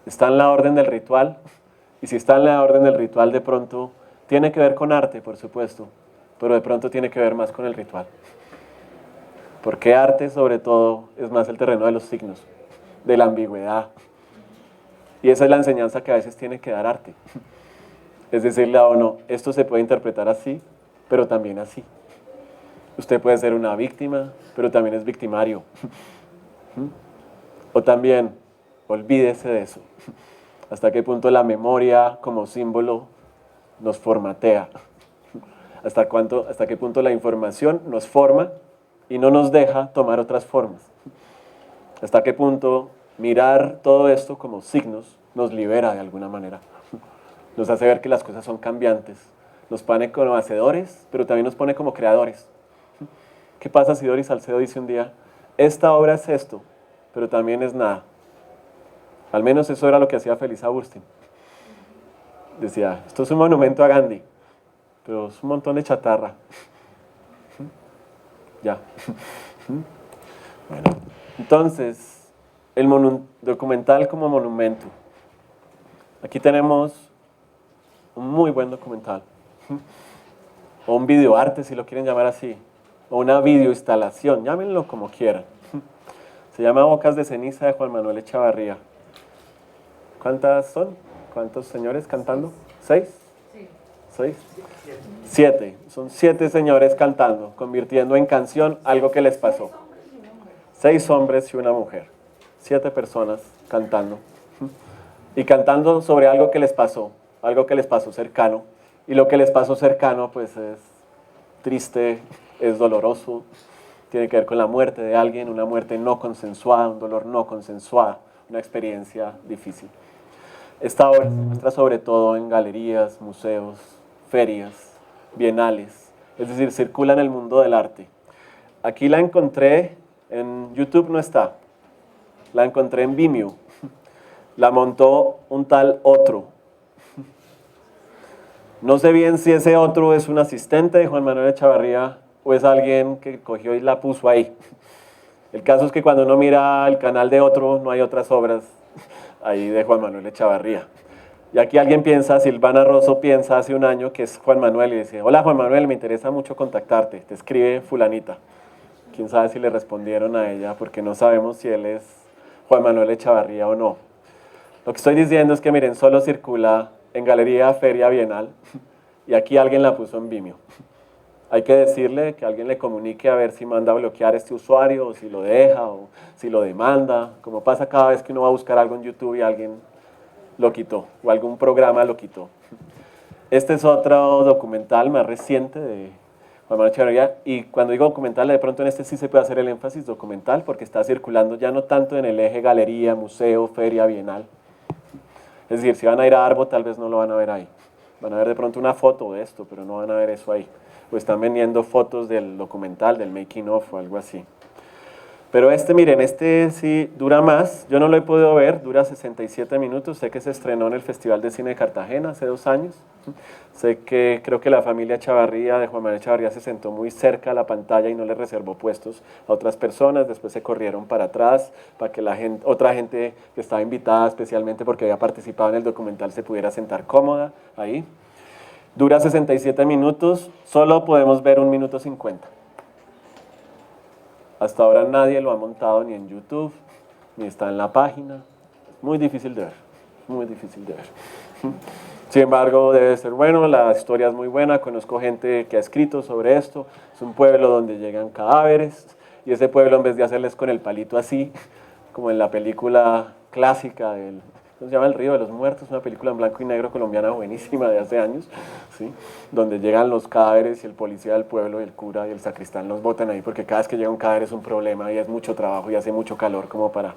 ¿Está en la orden del ritual? Y si está en la orden del ritual, de pronto tiene que ver con arte, por supuesto, pero de pronto tiene que ver más con el ritual. Porque arte, sobre todo, es más el terreno de los signos, de la ambigüedad. Y esa es la enseñanza que a veces tiene que dar arte. Es decirle a uno, esto se puede interpretar así, pero también así. Usted puede ser una víctima, pero también es victimario. O también, olvídese de eso. ¿Hasta qué punto la memoria como símbolo nos formatea? ¿Hasta qué punto la información nos forma y no nos deja tomar otras formas? ¿Hasta qué punto mirar todo esto como signos nos libera de alguna manera? Nos hace ver que las cosas son cambiantes. Nos pone como hacedores, pero también nos pone como creadores. ¿Qué pasa si Doris Salcedo dice un día, esta obra es esto, pero también es nada? Al menos eso era lo que hacía Feliz Agustín. Decía, esto es un monumento a Gandhi, pero es un montón de chatarra. Ya. Bueno, entonces, el documental como monumento. Aquí tenemos un muy buen documental. o un videoarte si lo quieren llamar así, o una videoinstalación, llámenlo como quieran. Se llama Bocas de Ceniza de Juan Manuel Echavarría. ¿Cuántas son? ¿Cuántos señores cantando? ¿6? ¿6? 7. Son 7 señores cantando, convirtiendo en canción algo que les pasó. 6 hombres y una mujer. 7 personas cantando. Y cantando sobre algo que les pasó cercano. Y lo que les pasó cercano pues es triste, es doloroso, tiene que ver con la muerte de alguien, una muerte no consensuada, un dolor no consensuado, una experiencia difícil. Esta obra se muestra sobre todo en galerías, museos, ferias, bienales, es decir, circula en el mundo del arte. Aquí la encontré, en YouTube no está, la encontré en Vimeo, la montó un tal Otro. No sé bien si ese otro es un asistente de Juan Manuel Echavarría o es alguien que cogió y la puso ahí. El caso es que cuando uno mira el canal de Otro, no hay otras obras ahí de Juan Manuel Echavarría. Y aquí alguien piensa, Silvana Rosso piensa hace un año que es Juan Manuel y dice, hola Juan Manuel, me interesa mucho contactarte, te escribe fulanita. Quién sabe si le respondieron a ella porque no sabemos si él es Juan Manuel Echavarría o no. Lo que estoy diciendo es que miren, solo circula en Galería Feria Bienal y aquí alguien la puso en Vimeo. Hay que decirle que alguien le comunique a ver si manda a bloquear este usuario o si lo deja o si lo demanda, como pasa cada vez que uno va a buscar algo en YouTube y alguien lo quitó o algún programa lo quitó. Este es otro documental más reciente de Juan Manuel Echavarría y cuando digo documental de pronto en este sí se puede hacer el énfasis documental porque está circulando ya no tanto en el eje galería, museo, feria, bienal. Es decir, si van a ir a Arbo, tal vez no lo van a ver ahí. Van a ver de pronto una foto de esto, pero no van a ver eso ahí. O están vendiendo fotos del documental, del making of o algo así. Pero miren, este sí dura más. Yo no lo he podido ver, dura 67 minutos. Sé que se estrenó en el Festival de Cine de Cartagena hace 2 años. Sé que creo que la familia Echavarría, de Juan Manuel Echavarría, se sentó muy cerca a la pantalla y no le reservó puestos a otras personas. Después se corrieron para atrás para que otra gente que estaba invitada especialmente porque había participado en el documental se pudiera sentar cómoda ahí. Dura 67 minutos, solo podemos ver 1 minuto 50. Hasta ahora nadie lo ha montado ni en YouTube, ni está en la página. Muy difícil de ver, muy difícil de ver. Sin embargo, debe ser bueno, la historia es muy buena, conozco gente que ha escrito sobre esto. Es un pueblo donde llegan cadáveres y ese pueblo en vez de hacerles con el palito así, como en la película clásica del... ¿Cómo se llama? El Río de los Muertos, una película en blanco y negro colombiana buenísima de hace años, ¿sí? Donde llegan los cadáveres y el policía del pueblo y el cura y el sacristán los botan ahí porque cada vez que llega un cadáver es un problema y es mucho trabajo y hace mucho calor como para...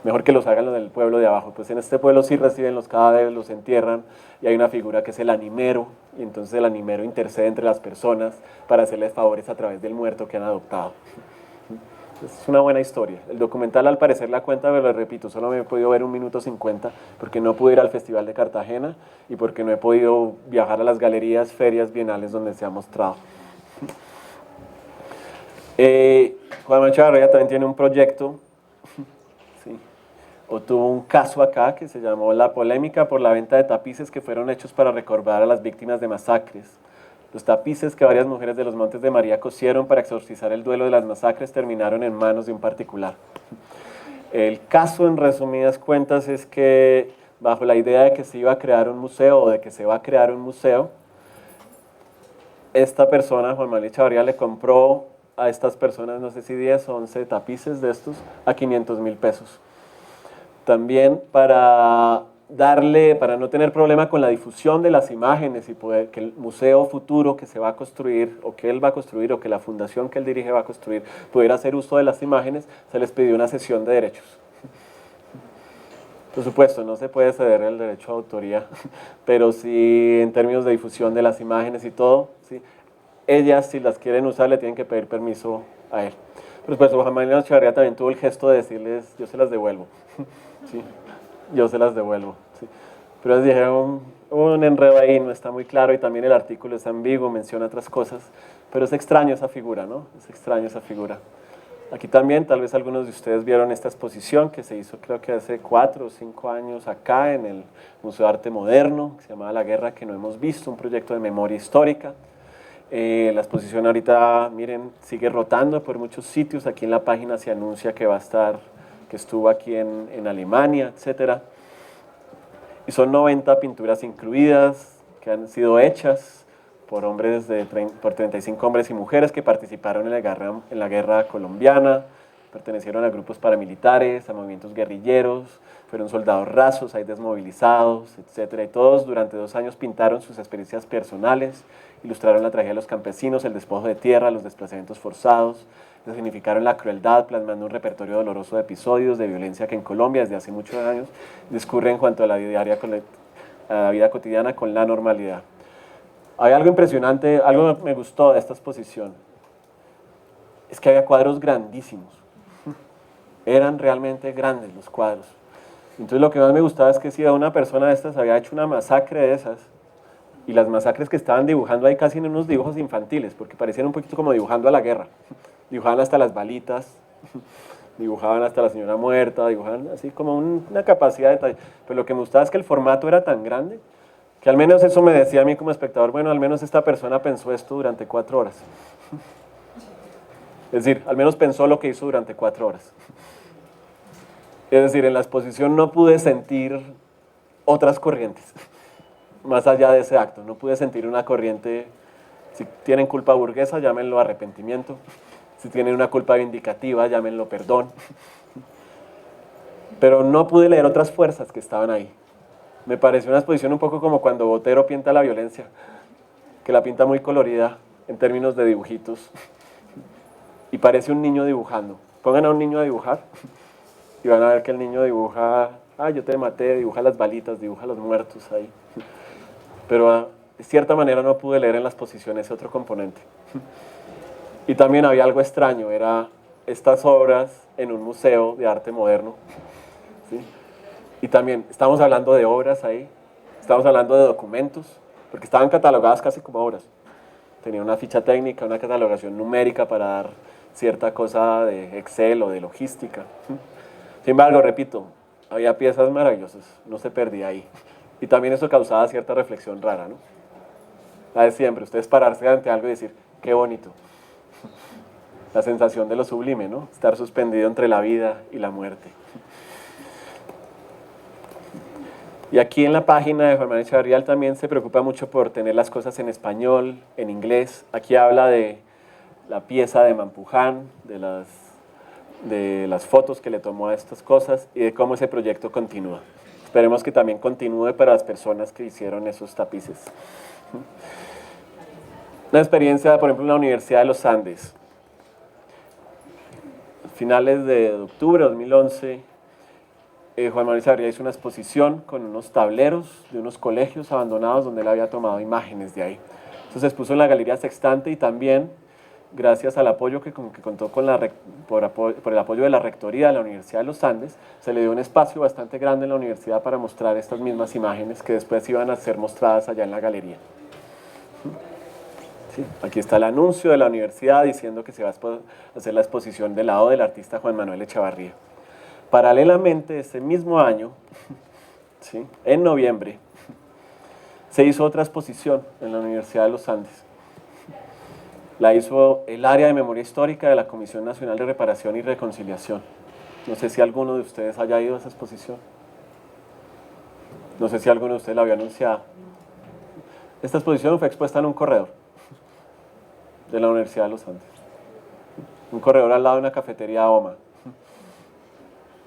Mejor que los hagan los del pueblo de abajo. Pues en este pueblo sí reciben los cadáveres, los entierran y hay una figura que es el animero y entonces el animero intercede entre las personas para hacerles favores a través del muerto que han adoptado. Es una buena historia. El documental al parecer la cuenta, pero lo repito, solo me he podido ver 1 minuto 50 porque no pude ir al Festival de Cartagena y porque no he podido viajar a las galerías, ferias, bienales donde se ha mostrado. Juan Manuel Echavarría también tiene un proyecto, sí, o tuvo un caso acá que se llamó La polémica por la venta de tapices que fueron hechos para recordar a las víctimas de masacres. Los tapices que varias mujeres de los Montes de María cosieron para exorcizar el duelo de las masacres terminaron en manos de un particular. El caso, en resumidas cuentas, es que bajo la idea de que se iba a crear un museo o de que se va a crear un museo, esta persona, Juan Manuel Echavarría, le compró a estas personas, no sé si 10 o 11 tapices de estos, a 500,000 pesos. También para no tener problema con la difusión de las imágenes y poder que el museo futuro que se va a construir o que él va a construir o que la fundación que él dirige va a construir pudiera hacer uso de las imágenes, se les pidió una cesión de derechos. Por supuesto, no se puede ceder el derecho a autoría, pero sí en términos de difusión de las imágenes y todo, ¿sí? Ellas si las quieren usar le tienen que pedir permiso a él. Por supuesto, Juan Manuel Echavarría también tuvo el gesto de decirles, yo se las devuelvo. ¿Sí? Yo se las devuelvo. ¿Sí? Pero les dijeron un enredo ahí, no está muy claro y también el artículo es ambiguo, menciona otras cosas, pero es extraño esa figura, ¿no? Es extraño esa figura. Aquí también, tal vez algunos de ustedes vieron esta exposición que se hizo creo que hace 4 o 5 años acá en el Museo de Arte Moderno, que se llamaba La Guerra que no hemos visto, un proyecto de memoria histórica. La exposición ahorita, miren, sigue rotando por muchos sitios. Aquí en la página se anuncia que va a estar, que estuvo aquí en Alemania, etc. Y son 90 pinturas incluidas que han sido hechas por, por 35 hombres y mujeres que participaron en la guerra colombiana, pertenecieron a grupos paramilitares, a movimientos guerrilleros, fueron soldados rasos, hay desmovilizados, etc. Y todos durante 2 años pintaron sus experiencias personales, ilustraron la tragedia de los campesinos, el despojo de tierra, los desplazamientos forzados, significaron la crueldad, plasmando un repertorio doloroso de episodios de violencia que en Colombia desde hace muchos años discurre en cuanto a la vida cotidiana con la normalidad. Hay algo impresionante, algo que me gustó de esta exposición, es que había cuadros grandísimos, eran realmente grandes los cuadros. Entonces lo que más me gustaba es que si una persona de estas había hecho una masacre de esas, y las masacres que estaban dibujando ahí casi en unos dibujos infantiles, porque parecían un poquito como dibujando a la guerra. Dibujaban hasta las balitas, dibujaban hasta la señora muerta, dibujaban así como una capacidad de detalle. Pero lo que me gustaba es que el formato era tan grande, que al menos eso me decía a mí como espectador, bueno, al menos esta persona pensó esto durante 4 horas. Es decir, al menos pensó lo que hizo durante 4 horas. Es decir, en la exposición no pude sentir otras corrientes, más allá de ese acto. No pude sentir una corriente, si tienen culpa burguesa, llámenlo arrepentimiento. Si tienen una culpa vindicativa, llámenlo perdón. Pero no pude leer otras fuerzas que estaban ahí. Me pareció una exposición un poco como cuando Botero pinta la violencia, que la pinta muy colorida en términos de dibujitos. Y parece un niño dibujando. Pongan a un niño a dibujar y van a ver que el niño dibuja, yo te maté, dibuja las balitas, dibuja los muertos ahí. Pero de cierta manera no pude leer en las exposición ese otro componente. Y también había algo extraño, era estas obras en un museo de arte moderno, ¿sí? Y también estamos hablando de obras ahí, estamos hablando de documentos, porque estaban catalogadas casi como obras. Tenía una ficha técnica, una catalogación numérica para dar cierta cosa de Excel o de logística. Sin embargo, repito, había piezas maravillosas, no se perdía ahí. Y también eso causaba cierta reflexión rara, ¿no? La de siempre, ustedes pararse ante algo y decir, qué bonito. La sensación de lo sublime, ¿no? Estar suspendido entre la vida y la muerte. Y aquí en la página de Juan Manuel Echevarría también se preocupa mucho por tener las cosas en español, en inglés. Aquí habla de la pieza de Mampuján, de las fotos que le tomó a estas cosas y de cómo ese proyecto continúa. Esperemos que también continúe para las personas que hicieron esos tapices. Una experiencia, por ejemplo, en la Universidad de los Andes. A finales de octubre de 2011, Juan Manuel Echevarría hizo una exposición con unos tableros de unos colegios abandonados donde él había tomado imágenes de ahí. Entonces se expuso en la Galería Sextante y también, gracias al apoyo que contó por el apoyo de la Rectoría de la Universidad de los Andes, se le dio un espacio bastante grande en la universidad para mostrar estas mismas imágenes que después iban a ser mostradas allá en la galería. Sí, aquí está el anuncio de la universidad diciendo que se va a hacer la exposición del lado del artista Juan Manuel Echevarría. Paralelamente, ese mismo año, ¿sí?, en noviembre, se hizo otra exposición en la Universidad de los Andes. La hizo el área de memoria histórica de la Comisión Nacional de Reparación y Reconciliación. No sé si alguno de ustedes haya ido a esa exposición. No sé si alguno de ustedes la había anunciado. Esta exposición fue expuesta en un corredor de la Universidad de los Andes. Un corredor al lado de una cafetería OMA.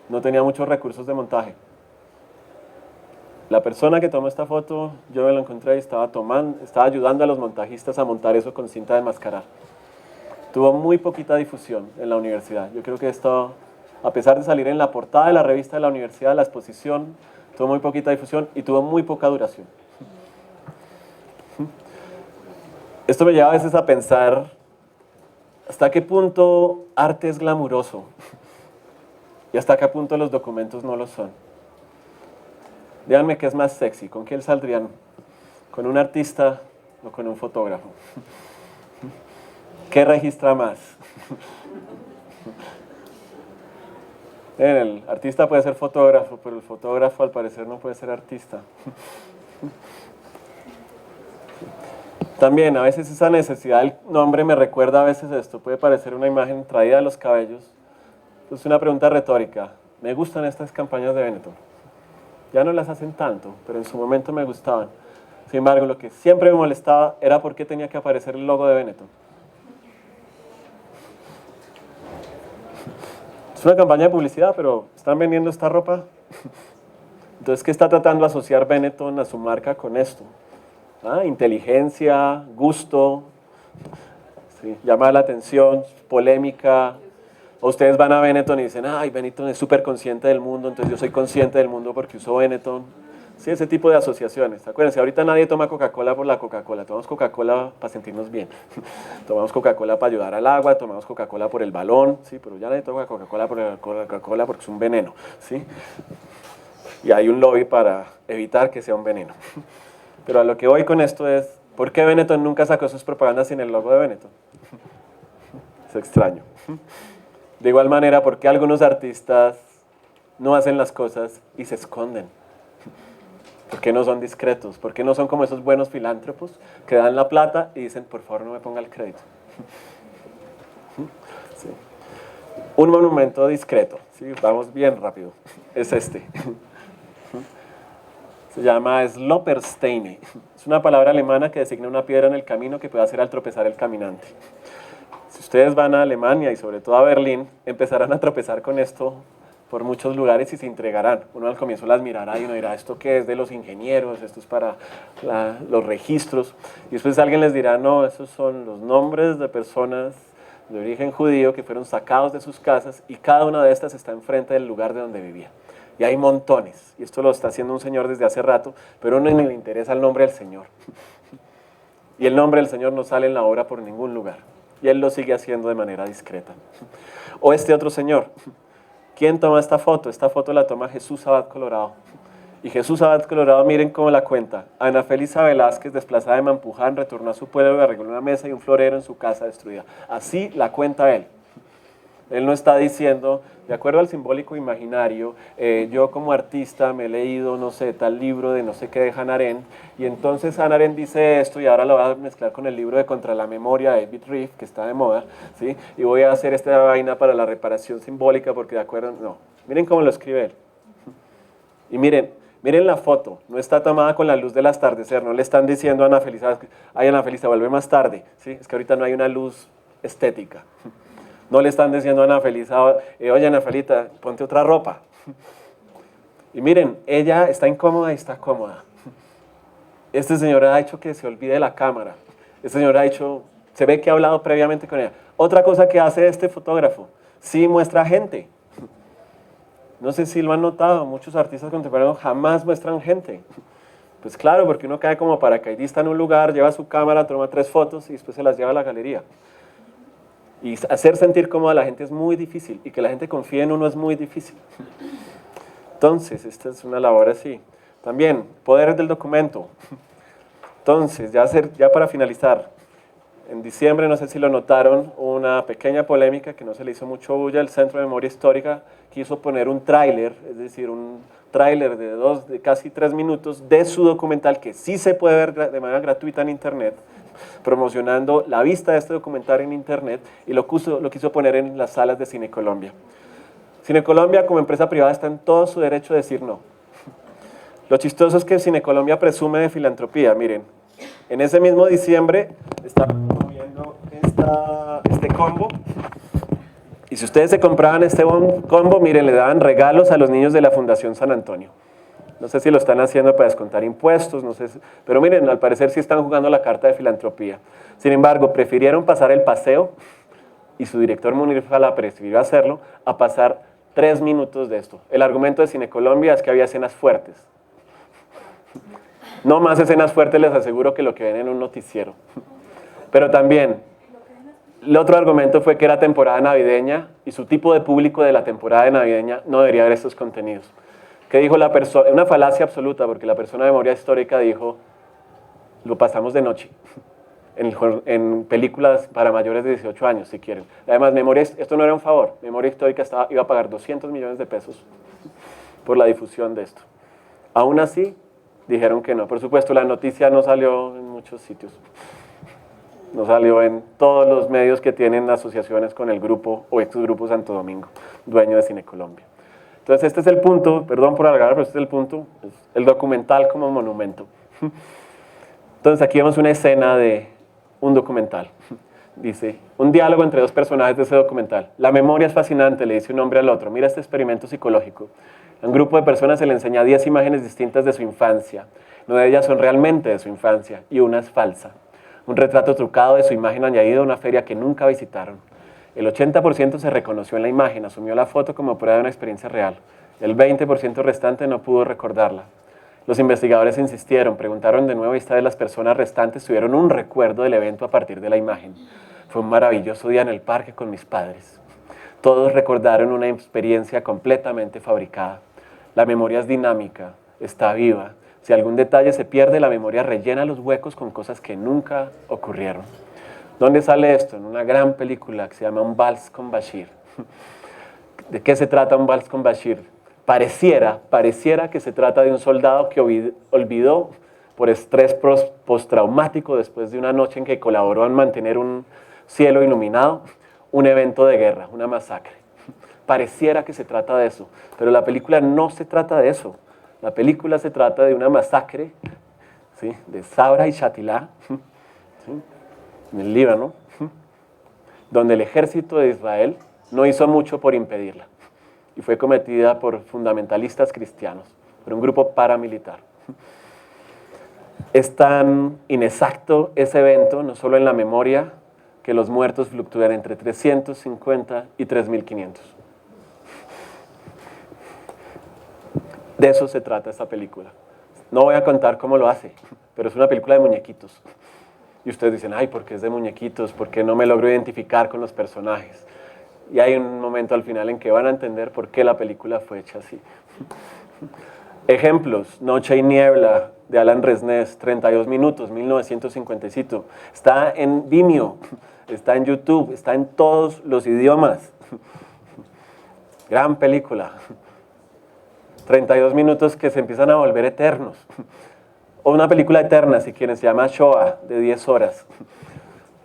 No tenía muchos recursos de montaje. La persona que tomó esta foto, yo me la encontré y estaba ayudando a los montajistas a montar eso con cinta de enmascarar. Tuvo muy poquita difusión en la universidad. Yo creo que esto, a pesar de salir en la portada de la revista de la universidad, la exposición tuvo muy poquita difusión y tuvo muy poca duración. Esto me lleva a veces a pensar hasta qué punto arte es glamuroso y hasta qué punto los documentos no lo son. Díganme qué es más sexy, ¿con quién saldrían? ¿Con un artista o con un fotógrafo? ¿Qué registra más? El artista puede ser fotógrafo, pero el fotógrafo al parecer no puede ser artista. También a veces esa necesidad del nombre me recuerda a veces esto, puede parecer una imagen traída de los cabellos. Es una pregunta retórica. Me gustan estas campañas de Benetton. Ya no las hacen tanto, pero en su momento me gustaban. Sin embargo, lo que siempre me molestaba era por qué tenía que aparecer el logo de Benetton. Es una campaña de publicidad, pero ¿están vendiendo esta ropa? Entonces, ¿qué está tratando de asociar Benetton a su marca con esto? Inteligencia, gusto, ¿sí? Llamar la atención, polémica. O ustedes van a Benetton y dicen, ay, Benetton es súper consciente del mundo, entonces yo soy consciente del mundo porque uso Benetton. Sí, ese tipo de asociaciones. Acuérdense, ahorita nadie toma Coca-Cola por la Coca-Cola. Tomamos Coca-Cola para sentirnos bien. Tomamos Coca-Cola para ayudar al agua, tomamos Coca-Cola por el balón, ¿sí? Pero ya nadie toma Coca-Cola por la Coca-Cola porque es un veneno, ¿sí? Y hay un lobby para evitar que sea un veneno. Pero a lo que voy con esto es, ¿por qué Benetton nunca sacó sus propagandas sin el logo de Benetton? Es extraño. De igual manera, ¿por qué algunos artistas no hacen las cosas y se esconden? ¿Por qué no son discretos? ¿Por qué no son como esos buenos filántropos que dan la plata y dicen, por favor no me ponga el crédito? Sí. Un monumento discreto, ¿sí? Vamos bien rápido, es este. Se llama Sloppersteine. Es una palabra alemana que designa una piedra en el camino que puede hacer al tropezar el caminante. Si ustedes van a Alemania y sobre todo a Berlín, empezarán a tropezar con esto por muchos lugares y se entregarán. Uno al comienzo las mirará y uno dirá, ¿esto qué es de los ingenieros? Esto es para los registros. Y después alguien les dirá, no, esos son los nombres de personas de origen judío que fueron sacados de sus casas y cada una de estas está enfrente del lugar de donde vivía. Y hay montones. Y esto lo está haciendo un señor desde hace rato, pero a uno ni le interesa el nombre del Señor. Y el nombre del Señor no sale en la obra por ningún lugar. Y él lo sigue haciendo de manera discreta. O este otro señor. ¿Quién toma esta foto? Esta foto la toma Jesús Abad Colorado. Y Jesús Abad Colorado, miren cómo la cuenta. Ana Felisa Velázquez, desplazada de Mampuján, retornó a su pueblo y arregló una mesa y un florero en su casa destruida. Así la cuenta él. Él no está diciendo, de acuerdo al simbólico imaginario, yo como artista me he leído, no sé, tal libro de no sé qué de Hannah Arendt, y entonces Hannah Arendt dice esto y ahora lo voy a mezclar con el libro de Contra la Memoria de David Reef, que está de moda, ¿sí? Y voy a hacer esta vaina para la reparación simbólica porque de acuerdo, no. Miren cómo lo escribe él. Y miren la foto, no está tomada con la luz del atardecer, no le están diciendo a Ana Felisa, ay Ana Felisa, vuelve más tarde, ¿sí? Es que ahorita no hay una luz estética. No le están diciendo a Ana Felisa, oye Ana Felita, ponte otra ropa. Y miren, ella está incómoda y está cómoda. Este señor ha hecho que se olvide de la cámara. Este señor ha hecho, se ve que ha hablado previamente con ella. Otra cosa que hace este fotógrafo, sí muestra gente. No sé si lo han notado, muchos artistas contemporáneos jamás muestran gente. Pues claro, porque uno cae como paracaidista en un lugar, lleva su cámara, toma 3 fotos y después se las lleva a la galería. Y hacer sentir cómoda a la gente es muy difícil y que la gente confíe en uno es muy difícil. Entonces, esta es una labor así. También, poderes del documento. Entonces, ya para finalizar, en diciembre, no sé si lo notaron, una pequeña polémica que no se le hizo mucho bulla. El Centro de Memoria Histórica quiso poner un tráiler, es decir, un tráiler de casi 3 minutos de su documental que sí se puede ver de manera gratuita en internet, promocionando la vista de este documental en internet y lo quiso poner en las salas de Cine Colombia. Cine Colombia como empresa privada está en todo su derecho de decir no. Lo chistoso es que Cine Colombia presume de filantropía, miren. En ese mismo diciembre está promoviendo este combo y si ustedes se compraban este combo, miren, le daban regalos a los niños de la Fundación San Antonio. No sé si lo están haciendo para descontar impuestos, no sé, pero miren, al parecer sí están jugando la carta de filantropía. Sin embargo, prefirieron pasar el paseo, y su director Munir Fala prefirió hacerlo, a pasar 3 minutos de esto. El argumento de Cine Colombia es que había escenas fuertes. No más escenas fuertes, les aseguro que lo que ven en un noticiero. Pero también, el otro argumento fue que era temporada navideña, y su tipo de público de la temporada navideña no debería ver estos contenidos. ¿Qué dijo la persona? Una falacia absoluta, porque la persona de memoria histórica dijo, lo pasamos de noche, en películas para mayores de 18 años, si quieren. Además, esto no era un favor, Memoria Histórica iba a pagar 200 millones de pesos por la difusión de esto. Aún así, dijeron que no. Por supuesto, la noticia no salió en muchos sitios. No salió en todos los medios que tienen asociaciones con el grupo o exgrupo Santo Domingo, dueño de Cine Colombia. Entonces este es el punto, perdón por alargar, pero este es el punto, es el documental como monumento. Entonces aquí vemos una escena de un documental. Dice, un diálogo entre dos personajes de ese documental. La memoria es fascinante, le dice un hombre al otro. Mira este experimento psicológico. A un grupo de personas se le enseña 10 imágenes distintas de su infancia. 9 de ellas son realmente de su infancia y una es falsa. Un retrato trucado de su imagen añadido a una feria que nunca visitaron. El 80% se reconoció en la imagen, asumió la foto como prueba de una experiencia real. El 20% restante no pudo recordarla. Los investigadores insistieron, preguntaron de nuevo y esta vez las personas restantes tuvieron un recuerdo del evento a partir de la imagen. Fue un maravilloso día en el parque con mis padres. Todos recordaron una experiencia completamente fabricada. La memoria es dinámica, está viva. Si algún detalle se pierde, la memoria rellena los huecos con cosas que nunca ocurrieron. ¿Dónde sale esto? En una gran película que se llama Un vals con Bashir. ¿De qué se trata Un vals con Bashir? Pareciera que se trata de un soldado que olvidó por estrés postraumático después de una noche en que colaboró en mantener un cielo iluminado, un evento de guerra, una masacre. Pareciera que se trata de eso, pero la película no se trata de eso. La película se trata de una masacre, ¿sí?, de Sabra y Shatila, ¿sí?, en el Líbano, donde el ejército de Israel no hizo mucho por impedirla y fue cometida por fundamentalistas cristianos, por un grupo paramilitar. Es tan inexacto ese evento, no solo en la memoria, que los muertos fluctúan entre 350 y 3.500. De eso se trata esta película. No voy a contar cómo lo hace, pero es una película de muñequitos. Y ustedes dicen, ay, ¿por qué es de muñequitos? ¿Por qué no me logro identificar con los personajes? Y hay un momento al final en que van a entender por qué la película fue hecha así. Ejemplos, Noche y Niebla, de Alan Resnais, 32 minutos, 1955. Está en Vimeo, está en YouTube, está en todos los idiomas. Gran película. 32 minutos que se empiezan a volver eternos. O una película eterna, si quieren, se llama Shoah, de 10 horas,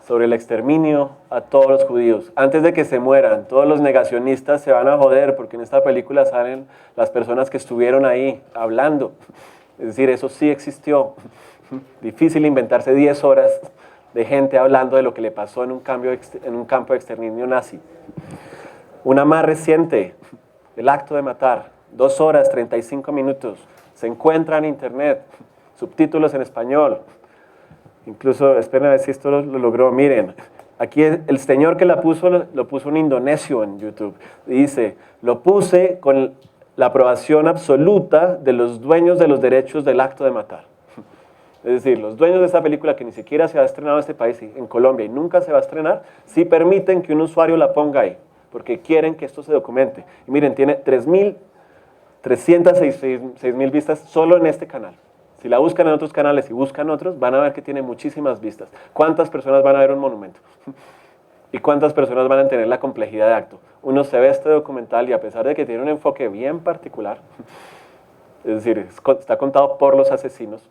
sobre el exterminio a todos los judíos. Antes de que se mueran, todos los negacionistas se van a joder, porque en esta película salen las personas que estuvieron ahí hablando. Es decir, eso sí existió. Difícil inventarse 10 horas de gente hablando de lo que le pasó en un campo de exterminio nazi. Una más reciente, El acto de matar, 2 horas, 35 minutos. Se encuentra en internet, subtítulos en español. Incluso, esperen a ver si esto lo logró. Miren, aquí el señor que la puso, lo puso un indonesio en YouTube. Dice, lo puse con la aprobación absoluta de los dueños de los derechos del acto de matar. Es decir, los dueños de esta película, que ni siquiera se ha estrenado en este país, en Colombia, y nunca se va a estrenar, sí permiten que un usuario la ponga ahí, porque quieren que esto se documente. Y miren, tiene 306.000 vistas solo en este canal. Si la buscan en otros canales y buscan otros, van a ver que tiene muchísimas vistas. ¿Cuántas personas van a ver un monumento? ¿Y cuántas personas van a tener la complejidad de acto? Uno se ve este documental y a pesar de que tiene un enfoque bien particular, es decir, está contado por los asesinos,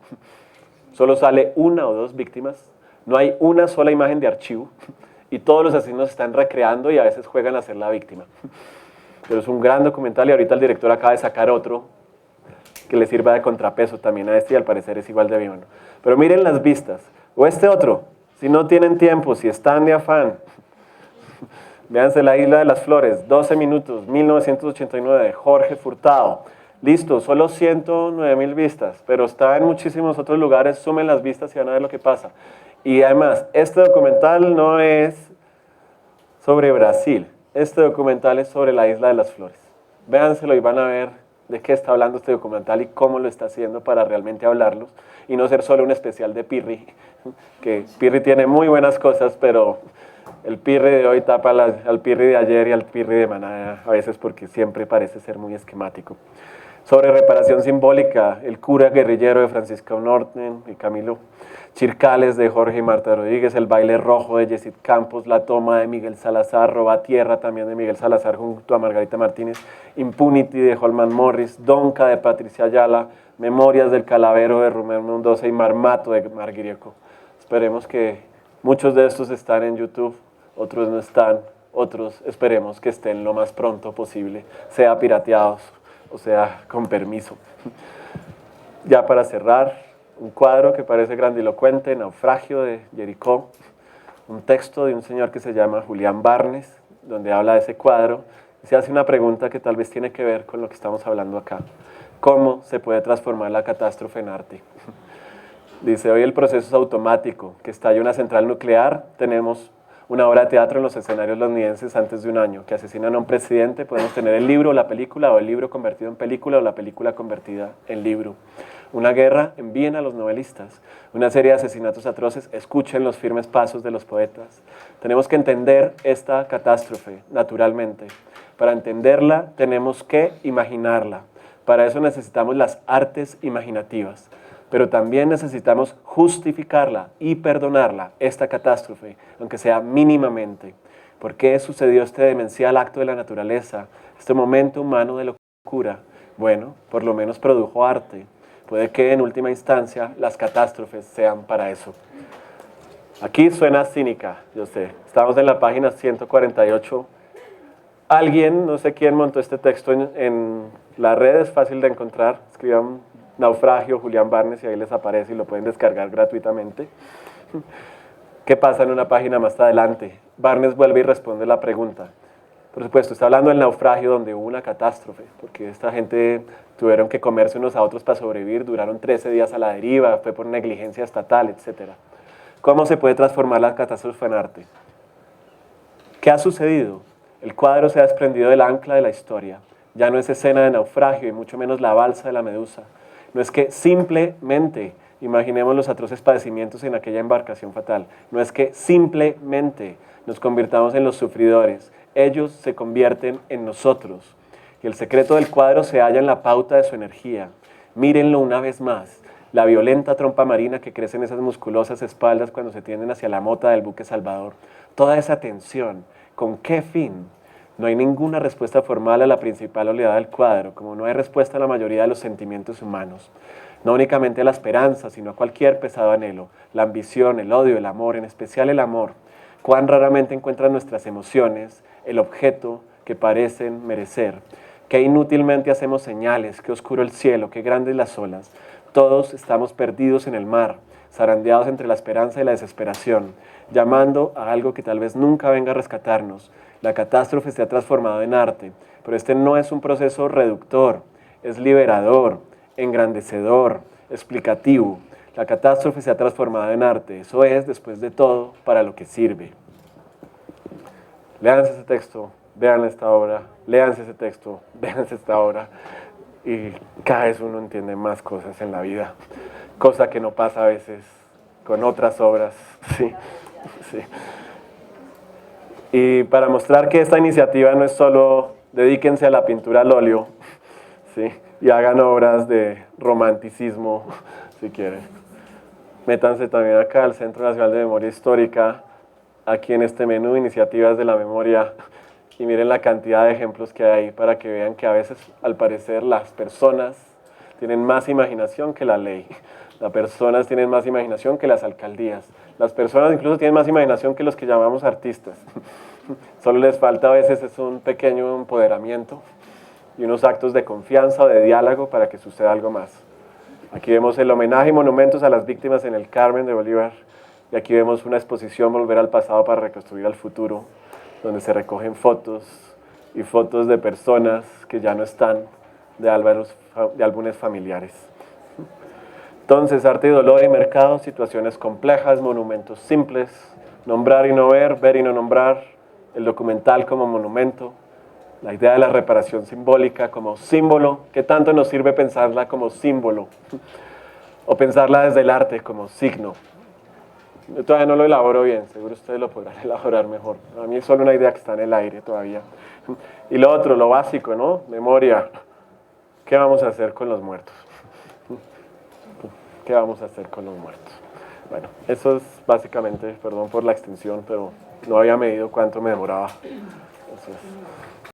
solo sale 1 o 2 víctimas, no hay una sola imagen de archivo y todos los asesinos están recreando y a veces juegan a ser la víctima. Pero es un gran documental y ahorita el director acaba de sacar otro que le sirva de contrapeso también a este y al parecer es igual de bien. Pero miren las vistas. O este otro, si no tienen tiempo, si están de afán, véanse La Isla de las Flores, 12 minutos, 1989, Jorge Furtado. Listo, solo 109.000 vistas, pero está en muchísimos otros lugares, sumen las vistas y van a ver lo que pasa. Y además, este documental no es sobre Brasil, este documental es sobre la Isla de las Flores. Véanselo y van a ver de qué está hablando este documental y cómo lo está haciendo para realmente hablarlos y no ser solo un especial de Pirri, que Pirri tiene muy buenas cosas, pero el Pirri de hoy tapa al Pirri de ayer y al Pirri de mañana a veces porque siempre parece ser muy esquemático. Sobre reparación simbólica, El cura guerrillero de Francisco Norton y Camilo Chircales de Jorge y Marta Rodríguez, El baile rojo de Yesid Campos, La toma de Miguel Salazar, Roba tierra también de Miguel Salazar junto a Margarita Martínez, Impunity de Holman Morris, Donca de Patricia Ayala, Memorias del calavero de Rubén Mendoza y Marmato de Marguirieco. Esperemos que Muchos de estos están en YouTube, otros no están, otros esperemos que estén lo más pronto posible, sea pirateados o sea con permiso. Ya para cerrar, un cuadro que parece grandilocuente, Naufragio de Jericó, un texto de un señor que se llama Julián Barnes, donde habla de ese cuadro, y se hace una pregunta que tal vez tiene que ver con lo que estamos hablando acá. ¿Cómo se puede transformar la catástrofe en arte? Dice, hoy el proceso es automático, que estalla una central nuclear, tenemos una obra de teatro en los escenarios londinenses antes de un año, que asesinan a un presidente, podemos tener el libro o la película, o el libro convertido en película, o la película convertida en libro. Una guerra, envíen a los novelistas. Una serie de asesinatos atroces, escuchen los firmes pasos de los poetas. Tenemos que entender esta catástrofe, naturalmente. Para entenderla, tenemos que imaginarla. Para eso necesitamos las artes imaginativas. Pero también necesitamos justificarla y perdonarla, esta catástrofe, aunque sea mínimamente. ¿Por qué sucedió este demencial acto de la naturaleza, este momento humano de locura? Bueno, por lo menos produjo arte. Puede que en última instancia las catástrofes sean para eso. Aquí suena cínica, yo sé. Estamos en la página 148. Alguien, no sé quién, montó este texto en la red, es fácil de encontrar. Escriban Naufragio, Julián Barnes, y ahí les aparece y lo pueden descargar gratuitamente. ¿Qué pasa en una página más adelante? Barnes vuelve y responde la pregunta. Por supuesto, está hablando del naufragio donde hubo una catástrofe, porque esta gente tuvieron que comerse unos a otros para sobrevivir, duraron 13 días a la deriva, fue por negligencia estatal, etc. ¿Cómo se puede transformar la catástrofe en arte? ¿Qué ha sucedido? El cuadro se ha desprendido del ancla de la historia. Ya no es escena de naufragio y mucho menos la balsa de la medusa. No es que simplemente imaginemos los atroces padecimientos en aquella embarcación fatal. No es que simplemente nos convirtamos en los sufridores. Ellos se convierten en nosotros. Y el secreto del cuadro se halla en la pauta de su energía. Mírenlo una vez más. La violenta trompa marina que crece en esas musculosas espaldas cuando se tienden hacia la mota del buque Salvador. Toda esa tensión. ¿Con qué fin? No hay ninguna respuesta formal a la principal oleada del cuadro, como no hay respuesta a la mayoría de los sentimientos humanos. No únicamente a la esperanza, sino a cualquier pesado anhelo, la ambición, el odio, el amor, en especial el amor. Cuán raramente encuentran nuestras emociones el objeto que parecen merecer. Qué inútilmente hacemos señales, qué oscuro el cielo, qué grandes las olas. Todos estamos perdidos en el mar, zarandeados entre la esperanza y la desesperación, llamando a algo que tal vez nunca venga a rescatarnos. La catástrofe se ha transformado en arte, pero este no es un proceso reductor, es liberador, engrandecedor, explicativo. La catástrofe se ha transformado en arte, eso es, después de todo, para lo que sirve. Léanse ese texto, vean esta obra, léanse ese texto, véanse esta obra, y cada vez uno entiende más cosas en la vida, cosa que no pasa a veces con otras obras, sí, sí. Y para mostrar que esta iniciativa no es solo dedíquense a la pintura al óleo, ¿sí? Y hagan obras de romanticismo, si quieren. Métanse también acá al Centro Nacional de Memoria Histórica, aquí en este menú, Iniciativas de la Memoria, y miren la cantidad de ejemplos que hay para que vean que a veces, al parecer, las personas tienen más imaginación que la ley. Las personas tienen más imaginación que las alcaldías. Las personas incluso tienen más imaginación que los que llamamos artistas. Solo les falta a veces es un pequeño empoderamiento y unos actos de confianza o de diálogo para que suceda algo más. Aquí vemos el homenaje y monumentos a las víctimas en el Carmen de Bolívar. Y aquí vemos una exposición Volver al pasado para reconstruir al futuro, donde se recogen fotos y fotos de personas que ya no están, de álbumes familiares. Entonces, arte y dolor y mercado, situaciones complejas, monumentos simples, nombrar y no ver y no nombrar, el documental como monumento, la idea de la reparación simbólica como símbolo, ¿qué tanto nos sirve pensarla como símbolo? O pensarla desde el arte como signo. Yo todavía no lo elaboro bien, seguro ustedes lo podrán elaborar mejor. A mí es solo una idea que está en el aire todavía. Y lo otro, lo básico, ¿no? Memoria. ¿Qué vamos a hacer con los muertos? ¿Qué vamos a hacer con los muertos? Bueno, eso es básicamente, perdón por la extensión, pero no había medido cuánto me demoraba. Eso es.